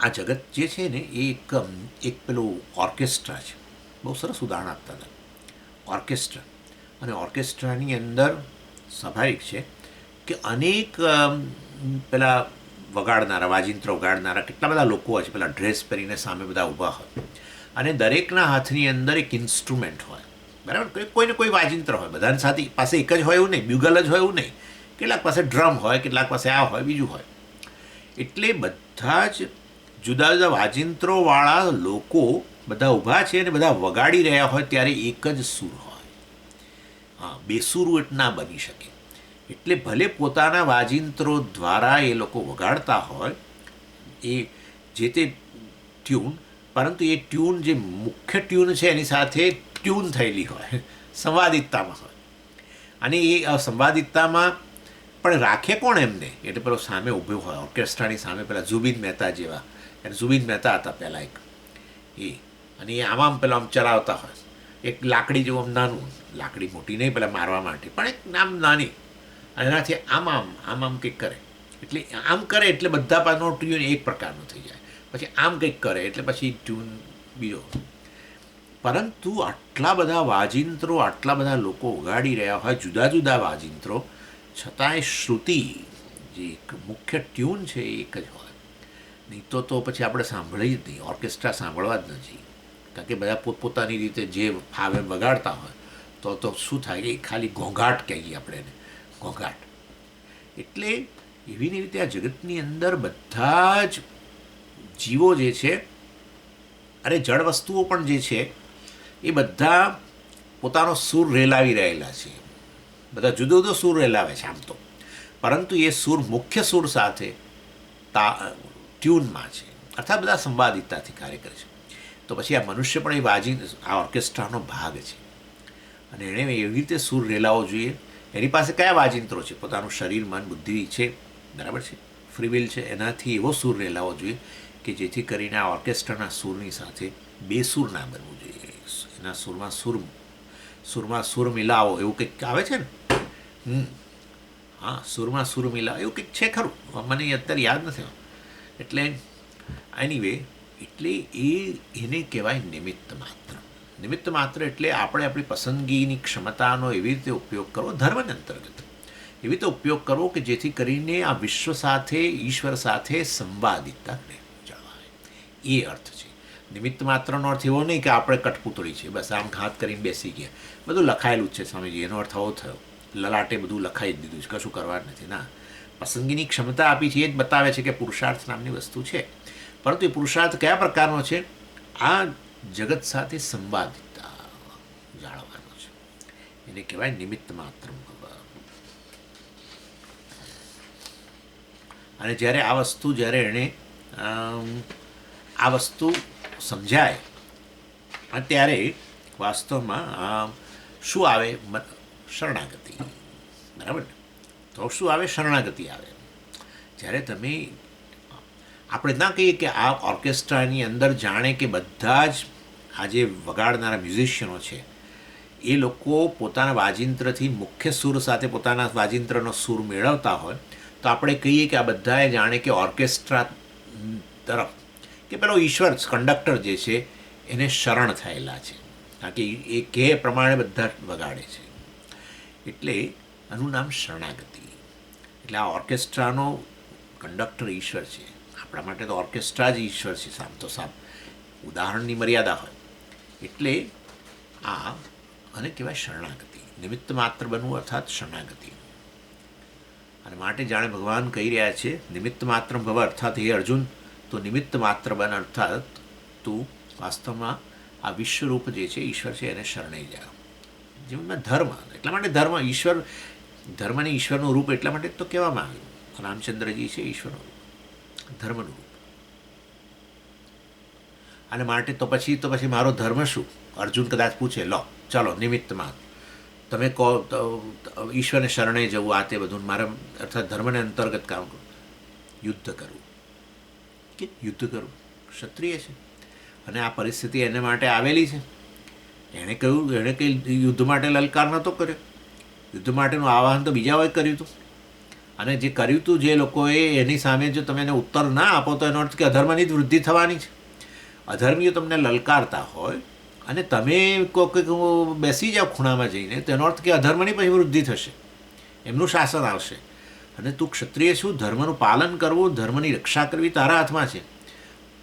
આ જગત જે છે ને એ એક પેલું ઓર્કેસ્ટ્રા છે. બહુ સરસ ઉદાહરણ આપતા હતા. ઓર્કેસ્ટ્રા, અને ઓર્કેસ્ટ્રાની અંદર સ્વાભાવિક છે કે અનેક પેલા વગાડનારા, વાજિંત્ર વગાડનારા કેટલા બધા લોકો હોય છે, પેલા ડ્રેસ પહેરીને સામે બધા ઊભા હોય, અને દરેકના હાથની અંદર એક ઇન્સ્ટ્રુમેન્ટ હોય, બરાબર, કોઈને કોઈ વાજિંત્ર હોય, બધાની સાથે પાસે એક જ હોય એવું નહીં, બ્યુગલ જ હોય એવું નહીં, કેટલાક પાસે ડ્રમ હોય, કેટલાક પાસે આ હોય, બીજું હોય. એટલે બધા જ જુદા જુદા વાજિંત્રોવાળા લોકો બધા ઊભા છે અને બધા વગાડી રહ્યા હોય ત્યારે એક જ સૂર હોય. હા, બેસૂરું ના બની શકે. એટલે ભલે પોતાના વાજિંત્રો દ્વારા એ લોકો વગાડતા હોય એ જે તે ટ્યુન, પરંતુ એ ટ્યુન જે મુખ્ય ટ્યુન છે એની સાથે ટ્યુન થયેલી હોય, સંવાદિતતામાં હોય. અને એ સંવાદિતતામાં પણ રાખે કોણ એમને? એટલે પેલો સામે ઊભો હોય ઓર્કેસ્ટ્રાની સામે, પેલા ઝુબીન મહેતા જેવા, અને ઝુબીન મહેતા હતા પહેલાં એક એ, અને એ આમ પેલા આમ ચલાવતા હોય, એક લાકડી જેવું આમ નાનું, લાકડી મોટી નહીં પેલા મારવા માટે, પણ એક આમ નાની, અને એનાથી આમ કંઈક કરે, એટલે આમ કરે એટલે બધા પાસનો ટ્યુન એક પ્રકારનો થઈ જાય, પછી આમ કંઈક કરે એટલે પછી ટ્યુન બીજો. પરંતુ આટલા બધા વાજિંત્રો, આટલા બધા લોકો વગાડી રહ્યા હોય જુદા જુદા વાજિંત્રો, છતાંય શ્રુતિ જે એક મુખ્ય ટ્યુન છે એ એક જ હોય. નહીં તો પછી આપણે સાંભળી જ નહીં, ઓર્કેસ્ટ્રા સાંભળવા જ નથી, કારણ કે બધા પોતપોતાની રીતે જે ફાવે વગાડતા હોય, તો શું થાય, એ ખાલી ઘોંઘાટ કહીએ આપણે એને, ઘોંઘાટ. એટલે એવી રીતે આ જગતની અંદર બધા જ જીવો જે છે, અરે જળ વસ્તુઓ પણ જે છે, એ બધા પોતાનો સૂર રેલાવી રહેલા છે, બધા જુદો જુદો સૂર રેલાવે છે આમ તો, પરંતુ એ સૂર મુખ્ય સૂર સાથે ટ્યુનમાં છે, અર્થાત બધા સંવાદિતતાથી કાર્ય કરે છે. તો પછી આ મનુષ્ય પણ આ ઓર્કેસ્ટ્રાનો ભાગ છે, અને એણે એવી રીતે સૂર રેલાવો જોઈએ. એની પાસે કયા વાજિંત્રો છે? પોતાનું શરીર, મન, બુદ્ધિ છે, બરાબર છે, ફ્રીવિલ છે, એનાથી એવો સૂર રેલાવો જોઈએ કે જેથી કરીને આ ઓર્કેસ્ટ્રાના સૂરની સાથે બેસૂર ના બનવું જોઈએ. એના સૂરમાં સૂર મિલાવો એવું કંઈક આવે છે ને, હા, સૂરમાં સૂર મિલાવો એવું કંઈક છે ખરું, મને અત્યારે યાદ નથી. એટલે એનીવે, એટલે એને કહેવાય નિમિત્ત માત્ર. નિમિત્ત માત્ર એટલે આપણે આપણી પસંદગીની ક્ષમતાનો એવી રીતે ઉપયોગ કરવો, ધર્મને અંતર્ગત એવી રીતે ઉપયોગ કરવો કે જેથી કરીને આ વિશ્વ સાથે, ઈશ્વર સાથે સંવાદિતતા જળવાય. એ અર્થ છે નિમિત્ત માત્રનો. અર્થ એવો નહીં કે આપણે કઠપૂતળી છે, બસ આમ હાથ કરીને બેસી ગયા, બધું લખાયેલું જ છે સ્વામીજી, એનો અર્થ આવો થયો, લલાટે બધું લખાઈ જ દીધું છે, કશું કરવાનું નથી. ના, પસંદગીની ક્ષમતા આપી છે એ જ બતાવે છે કે પુરુષાર્થ નામની વસ્તુ છે. પરંતુ એ પુરુષાર્થ કયા પ્રકારનો છે? આ જગત સાથે સંવાદિતતા જાળવવાનો છે, એને કહેવાય નિમિત્ત માત્ર. અને જ્યારે આ વસ્તુ, જ્યારે એણે આ વસ્તુ સમજાય ત્યારે વાસ્તવમાં શું આવે? શરણાગતિ, બરાબર. તો શું આવે? શરણાગતિ આવે. જ્યારે તમે, આપણે ના કહીએ કે આ ઓર્કેસ્ટ્રાની અંદર જાણે કે બધા જ આ જે વગાડનારા મ્યુઝિશિયનો છે એ લોકો પોતાના વાજિંત્રથી મુખ્ય સૂર સાથે પોતાના વાજિંત્રનો સૂર મેળવતા હોય, તો આપણે કહીએ કે આ બધાએ જાણે કે ઓર્કેસ્ટ્રા તરફ, કે પેલો ઈશ્વર કંડક્ટર જે છે એને શરણ થયેલા છે, કારણ કે એ કહે પ્રમાણે બધા વગાડે છે. એટલે આનું નામ શરણાગતિ. એટલે આ ઓર્કેસ્ટ્રાનો કંડક્ટર ઈશ્વર છે. આપણા માટે તો ઓર્કેસ્ટ્રા જ ઈશ્વર છે, સામ તો સામ, ઉદાહરણની મર્યાદા હોય. એટલે આને કહેવાય શરણાગતિ. નિમિત્ત માત્ર બનવું અર્થાત શરણાગતિ. અને માટે જાણે ભગવાન કહી રહ્યા છે નિમિત્ત માત્ર ભવ, અર્થાત હે અર્જુન, તો નિમિત્ત માત્ર બન, અર્થાત તું વાસ્તવમાં આ વિશ્વરૂપ જે છે ઈશ્વર છે એને શરણે જા. જીવનમાં ધર્મ, એટલા માટે ધર્મ, ઈશ્વર, ધર્મને ઈશ્વરનું રૂપ એટલા માટે તો કહેવામાં આવ્યું. રામચંદ્રજી છે ઈશ્વરનું રૂપ, ધર્મનું રૂપ. અને માટે તો પછી મારો ધર્મ શું? અર્જુન કદાચ પૂછે, લો ચાલો નિમિત્તમાં તમે કહો તો ઈશ્વરને શરણે જવું, આ તે બધું મારે, અર્થાત ધર્મને અંતર્ગત કામ કરું, યુદ્ધ કરવું, કે યુદ્ધ કરવું, ક્ષત્રિય છે અને આ પરિસ્થિતિ એને માટે આવેલી છે. એણે કંઈ યુદ્ધ માટે લલકાર નહોતો કર્યો, યુદ્ધ માટેનું આહ્વાન તો બીજાઓએ કર્યું હતું. અને જે કર્યું હતું જે લોકોએ, એની સામે જો તમે એને ઉત્તર ના આપો તો એનો અર્થ કે અધર્મની જ વૃદ્ધિ થવાની છે. અધર્મીઓ તમને લલકારતા હોય અને તમે કોઈક બેસી જાઓ ખૂણામાં જઈને, તેનો અર્થ કે અધર્મની પછી વૃદ્ધિ થશે, એમનું શાસન આવશે. અને તું ક્ષત્રિય છું, ધર્મનું પાલન કરવું, ધર્મની રક્ષા કરવી તારા હાથમાં છે.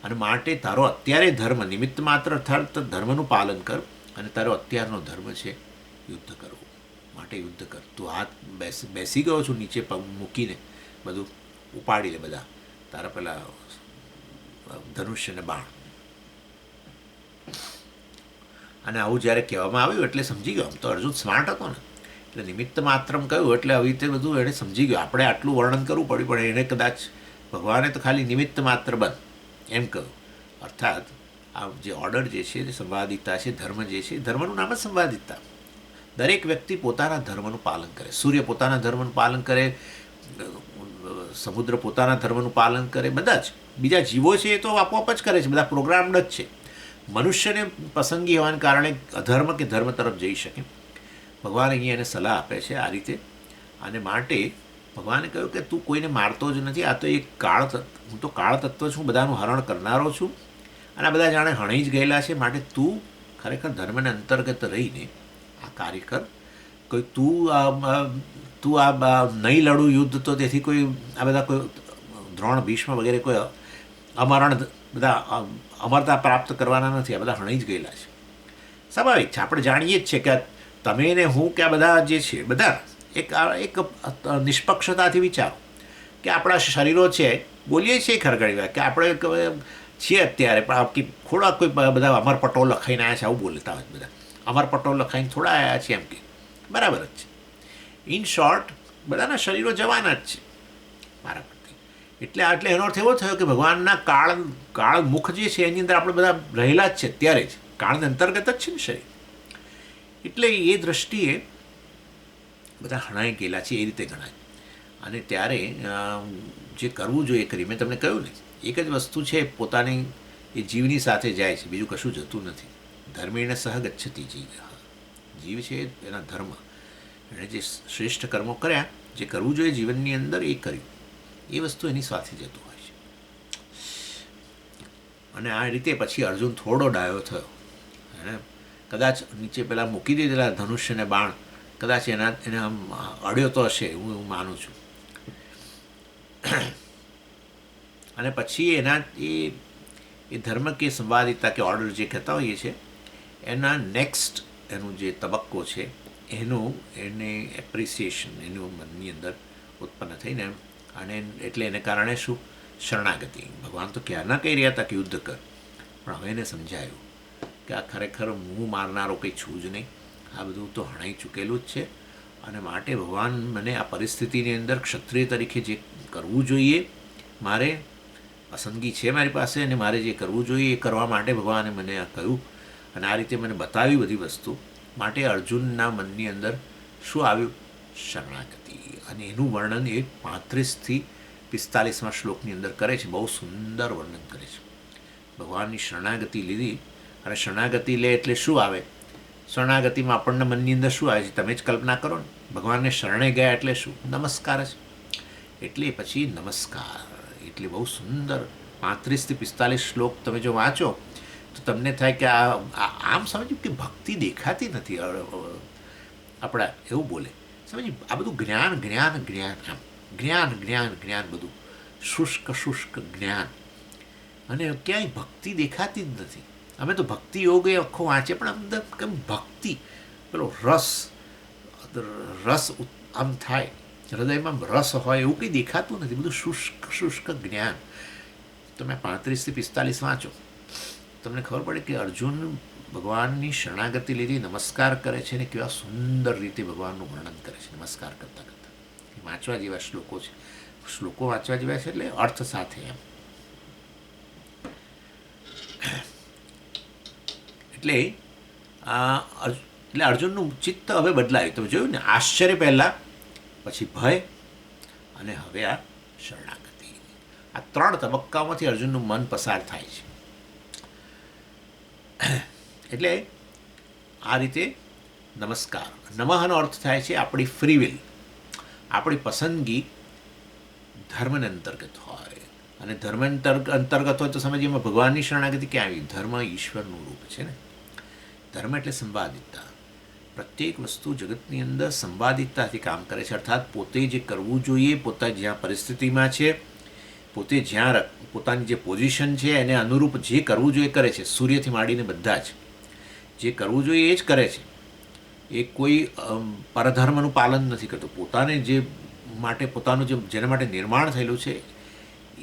અને માટે તારો અત્યારે ધર્મ નિમિત્ત માત્ર અર્થાત ધર્મનું પાલન કર, અને તારો અત્યારનો ધર્મ છે યુદ્ધ કરવું. માટે યુદ્ધ કર. તું હાથ બેસી ગયો છું નીચે પગ મૂકીને, બધું ઉપાડી લે બધા તારા પેલા ધનુષ્ય ને બાણ. અને આવું જ્યારે કહેવામાં આવ્યું એટલે સમજી ગયો. આમ તો અર્જુન સ્માર્ટ હતો ને, એટલે નિમિત્ત માત્રમ કહ્યું એટલે આવી રીતે બધું એણે સમજી ગયો. આપણે આટલું વર્ણન કરવું પડ્યું, પણ એને કદાચ ભગવાને તો ખાલી નિમિત્ત માત્ર બન એમ કહ્યું. અર્થાત આ જે ઓર્ડર જે છે તે સંવાદિતા છે, ધર્મ જે છે ધર્મનું નામ જ સંવાદિતા. દરેક વ્યક્તિ પોતાના ધર્મનું પાલન કરે. સૂર્ય પોતાના ધર્મનું પાલન કરે, સમુદ્ર પોતાના ધર્મનું પાલન કરે, બધા જ બીજા જીવો છે એ તો આપોઆપ જ કરે છે, બધા પ્રોગ્રામડ જ છે. મનુષ્યને પસંદગી હોવાને કારણે અધર્મ કે ધર્મ તરફ જઈ શકે. ભગવાન અહીંયા એને સલાહ આપે છે આ રીતે. અને માટે ભગવાને કહ્યું કે તું કોઈને મારતો જ નથી, આ તો એક હું તો કાળ તત્વ છું, બધાનું હરણ કરનારો છું, અને આ બધા જાણે હણી જ ગયેલા છે. માટે તું ખરેખર ધર્મને અંતર્ગત રહીને આ કાર્ય કર. કોઈ તું આ નહીં લડું યુદ્ધ તો તેથી કોઈ આ બધા કોઈ દ્રોણ ભીષ્મ વગેરે કોઈ અમરણ બધા અમરતા પ્રાપ્ત કરવાના નથી, આ બધા હણી જ ગયેલા છે. સ્વાભાવિક છે, આપણે જાણીએ જ છે કે તમે ને હું કે આ બધા જે છે બધા એક નિષ્પક્ષતાથી વિચારો કે આપણા શરીરો છે, બોલીએ છીએ ખરી ઘણી વાર કે આપણે છીએ અત્યારે પણ થોડા કોઈ બધા અમરપટો લખાઈને આવ્યા છે આવું બોલતા હોય બધા. અમરપટો લખાઈને થોડા આવ્યા છે એમ કે બરાબર જ છે. ઇન શોર્ટ બધાના શરીરો જવાના જ છે મારા પ્રત્યે. એટલે એનો અર્થ એવો થયો કે ભગવાનના કાળ મુખ જે છે એની અંદર આપણે બધા રહેલા જ છે અત્યારે જ, કાળને અંતર્ગત જ છે ને શરીર. એટલે એ દ્રષ્ટિએ બધા હણાઈ ગયેલા છે એ રીતે ગણાય. અને ત્યારે જે કરવું જોઈએ કરી, મેં તમને કહ્યું ને એક જ વસ્તુ છે, પોતાની એ જીવની સાથે જાય છે, બીજું કશું જતું નથી. ધર્મેણ સહ ગચ્છતિ જીવ છે એના ધર્મ, એણે જે શ્રેષ્ઠ કર્મો કર્યા, જે કરવું જોઈએ જીવનની અંદર એ કર્યું, એ વસ્તુ એની સાથે જતું હોય છે. અને આ રીતે પછી અર્જુન થોડો ડાયો થયો. એને કદાચ નીચે પેલા મૂકી દીધેલા ધનુષ્યને બાણ કદાચ એને આમ અડ્યો તો હશે, હું માનું છું. અને પછી એના એ ધર્મ કે સંવાદિતા કે ઓર્ડર જે કહેતા હોઈએ છે એના નેક્સ્ટ એનું જે તબક્કો છે એને એપ્રિસિએશન એનું મનની અંદર ઉત્પન્ન થઈને, અને એટલે એને કારણે શું શરણાગતિ. ભગવાન તો ક્યારના કહી રહ્યા હતા કે યુદ્ધ કર, પણ હવે એને સમજાયું કે આ ખરેખર હું મારનારો કંઈ છું જ નહીં, આ બધું તો હણાઈ ચૂકેલું જ છે. અને માટે ભગવાન મને આ પરિસ્થિતિની અંદર ક્ષત્રિય તરીકે જે કરવું જોઈએ, મારે પસંદગી છે મારી પાસે, અને મારે જે કરવું જોઈએ એ કરવા માટે ભગવાને મને આ કહ્યું અને આ રીતે મને બતાવી બધી વસ્તુ. માટે અર્જુનના મનની અંદર શું આવ્યું? શરણાગતિ. અને એનું વર્ણન એ 35 થી 45 શ્લોકની અંદર કરે છે. બહુ સુંદર વર્ણન કરે છે. ભગવાનની શરણાગતિ લીધી, અને શરણાગતિ લે એટલે શું આવે? શરણાગતિમાં આપણને મનની અંદર શું આવે છે તમે જ કલ્પના કરો ને. ભગવાનને શરણે ગયા એટલે શું? નમસ્કાર જ. એટલે પછી નમસ્કાર એટલે બહુ સુંદર 35 થી 45 શ્લોક તમે જો વાંચો તો તમને થાય કે આમ સમજ્યું કે ભક્તિ દેખાતી નથી આપણા, એવું બોલે સમજી. આ બધું જ્ઞાન જ્ઞાન જ્ઞાન, આમ જ્ઞાન જ્ઞાન જ્ઞાન, બધું શુષ્ક શુષ્ક જ્ઞાન, અને ક્યાંય ભક્તિ દેખાતી જ નથી. અમે તો ભક્તિ યોગ એ આખો વાંચે, પણ અંદર કેમ ભક્તિ પેલો રસ આમ થાય, હૃદયમાં રસ હોય એવું કંઈ દેખાતું નથી. બધું શુષ્ક શુષ્ક જ્ઞાન. તમે 35 થી 45 વાંચો તમને ખબર પડે કે અર્જુન ભગવાનની શરણાગતિ લીધી, નમસ્કાર કરે છે, ને કેવા સુંદર રીતે ભગવાનનું વર્ણન કરે છે નમસ્કાર કરતાં કરતાં. વાંચવા જેવા શ્લોકો છે, શ્લોકો વાંચવા જેવા છે, એટલે અર્થ સાથે એમ. એટલે અર્જુનનું ચિત્ત હવે બદલાયું. તમે જોયું ને, આશ્ચર્ય પહેલાં, પછી ભય, અને હવે આ શરણાગતિ. આ 3 તબક્કાઓમાંથી અર્જુનનું મન પસાર થાય છે. એટલે આ રીતે નમસ્કાર, નમઃનો અર્થ થાય છે આપણી ફ્રી વિલ, આપણી પસંદગી ધર્મને અંતર્ગત હોય. અને ધર્મ અંતર્ગત હોય તો સમજીએ એમાં ભગવાનની શરણાગતિ ક્યાં આવી? ધર્મ ઈશ્વરનું રૂપ છે ને. ધર્મ એટલે સંવાદિતા, પ્રત્યેક વસ્તુ જગતની અંદર સંવાદિતતાથી કામ કરે છે, અર્થાત પોતે જે કરવું જોઈએ, પોતા જ્યાં પરિસ્થિતિમાં છે, પોતે જ્યાં પોતાની જે પોઝિશન છે એને અનુરૂપ જે કરવું જોઈએ કરે છે. સૂર્યથી માંડીને બધા જ જે કરવું જોઈએ એ જ કરે છે. એ કોઈ પરધર્મનું પાલન નથી કરતું. પોતાને જે માટે પોતાનું જેના માટે નિર્માણ થયેલું છે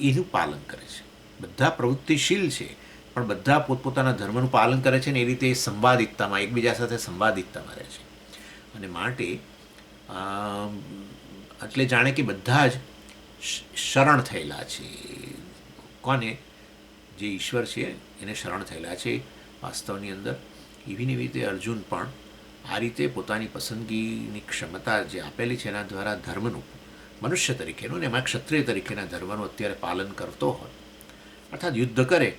એનું પાલન કરે છે. બધા પ્રવૃત્તિશીલ છે પણ બધા પોતપોતાના ધર્મનું પાલન કરે છે ને એ રીતે સંવાદિતતામાં એકબીજા સાથે સંવાદિતતામાં રહે છે. અને માટે એટલે જાણે કે બધા જ શરણ થયેલા છે. કોને? જે ઈશ્વર છે એને શરણ થયેલા છે વાસ્તવની અંદર. એવી રીતે અર્જુન પણ આ રીતે પોતાની પસંદગીની ક્ષમતા જે આપેલી છે એના દ્વારા ધર્મનું, મનુષ્ય તરીકેનું ને એમાં ક્ષત્રિય તરીકેના ધર્મનું અત્યારે પાલન કરતો હોય, અર્થાત યુદ્ધ કરે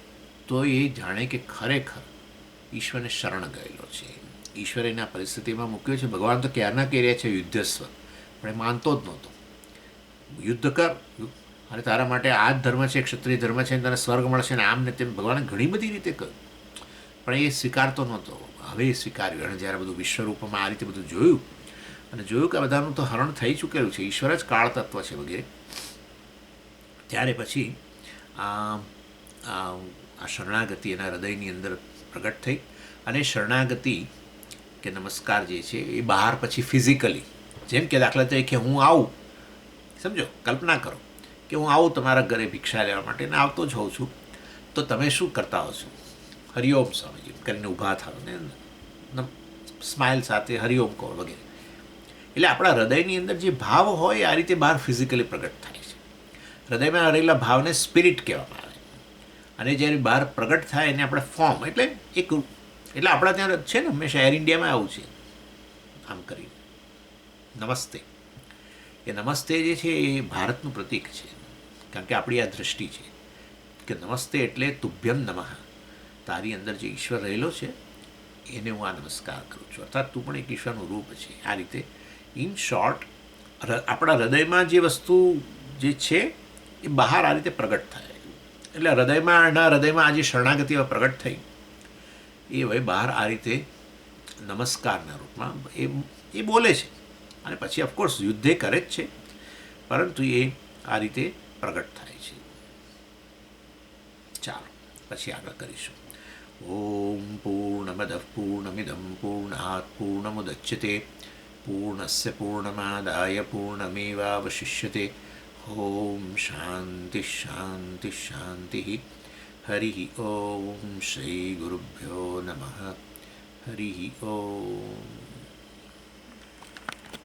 તો એ જાણે કે ખરેખર ઈશ્વરને શરણ ગયેલો છે. ઈશ્વરે એના પરિસ્થિતિમાં મૂક્યો છે. ભગવાન તો ક્યારના કહી રહ્યા છે યુદ્ધસ્વ, પણ એ માનતો જ નહોતો. યુદ્ધ કર અને તારા માટે આ જ ધર્મ છે, ક્ષત્રિય ધર્મ છે, તને સ્વર્ગ મળશે ને આમ ને તેમ ભગવાને ઘણી બધી રીતે કહ્યું, પણ એ સ્વીકારતો નહોતો. હવે એ સ્વીકાર્યું. અને જ્યારે બધું વિશ્વરૂપમાં આ રીતે બધું જોયું અને જોયું કે આ બધાનું તો હરણ થઈ ચૂકેલું છે, ઈશ્વર જ કાળ તત્વ છે વગેરે, ત્યારે પછી આ શરણાગતિ એના હૃદયની અંદર પ્રગટ થઈ. અને શરણાગતિ કે નમસ્કાર જે છે એ બહાર પછી ફિઝિકલી, જેમ કે દાખલા તરીકે હું આવું, સમજો, કલ્પના કરો કે હું આવું તમારા ઘરે ભિક્ષા લેવા માટે ને આવતો જ હોઉં છું, તો તમે શું કરતા હો છો? હરિઓમ સ્વામીજી કરીને ઊભા થાવ ને સ્માઇલ સાથે હરિઓમ કહો વગેરે. એટલે આપણા હૃદયની અંદર જે ભાવ હોય આ રીતે બહાર ફિઝિકલી પ્રગટ થાય છે. હૃદયમાં રહેલા ભાવને સ્પિરિટ કહેવામાં આવે. અને જ્યારે બહાર પ્રગટ થાય એને આપણે ફોર્મ, એટલે એક, એટલે આપણા ત્યાં છે ને હંમેશા એર ઇન્ડિયામાં આવું છે, આમ કરીને નમસ્તે. એ નમસ્તે જે છે એ ભારતનું પ્રતીક છે, કારણ કે આપણી આ દૃષ્ટિ છે કે નમસ્તે એટલે તુભ્યમ નમઃ, તારી અંદર જે ઈશ્વર રહેલો છે એને હું આ નમસ્કાર કરું છું. અર્થાત તું પણ એક ઈશ્વરનું રૂપ છે. આ રીતે ઇન શોર્ટ આપણા હૃદયમાં જે વસ્તુ જે છે એ બહાર આ રીતે પ્રગટ થાય. એટલે હૃદયમાં આ જે શરણાગતિ પ્રગટ થઈ એ હવે બહાર આ રીતે નમસ્કારના રૂપમાં એ બોલે છે. અને પછી ઓફકોર્સ યુદ્ધે કરે જ છે, પરંતુ એ આ રીતે પ્રગટ થાય છે. ચાલો પછી આગળ કરીશું. ઓમ પૂર્ણમદ પૂર્ણમિદમ પૂર્ણાત પૂર્ણમુદચ્યતે પૂર્ણસ્ય પૂર્ણમાદાય પૂર્ણમેવાવશિષ્યતે. ઓમ શાંતિ શાંતિ શાંતિ. હરિ ઓમ શ્રી ગુરુભ્યો નમઃ. હરિ ઓમ.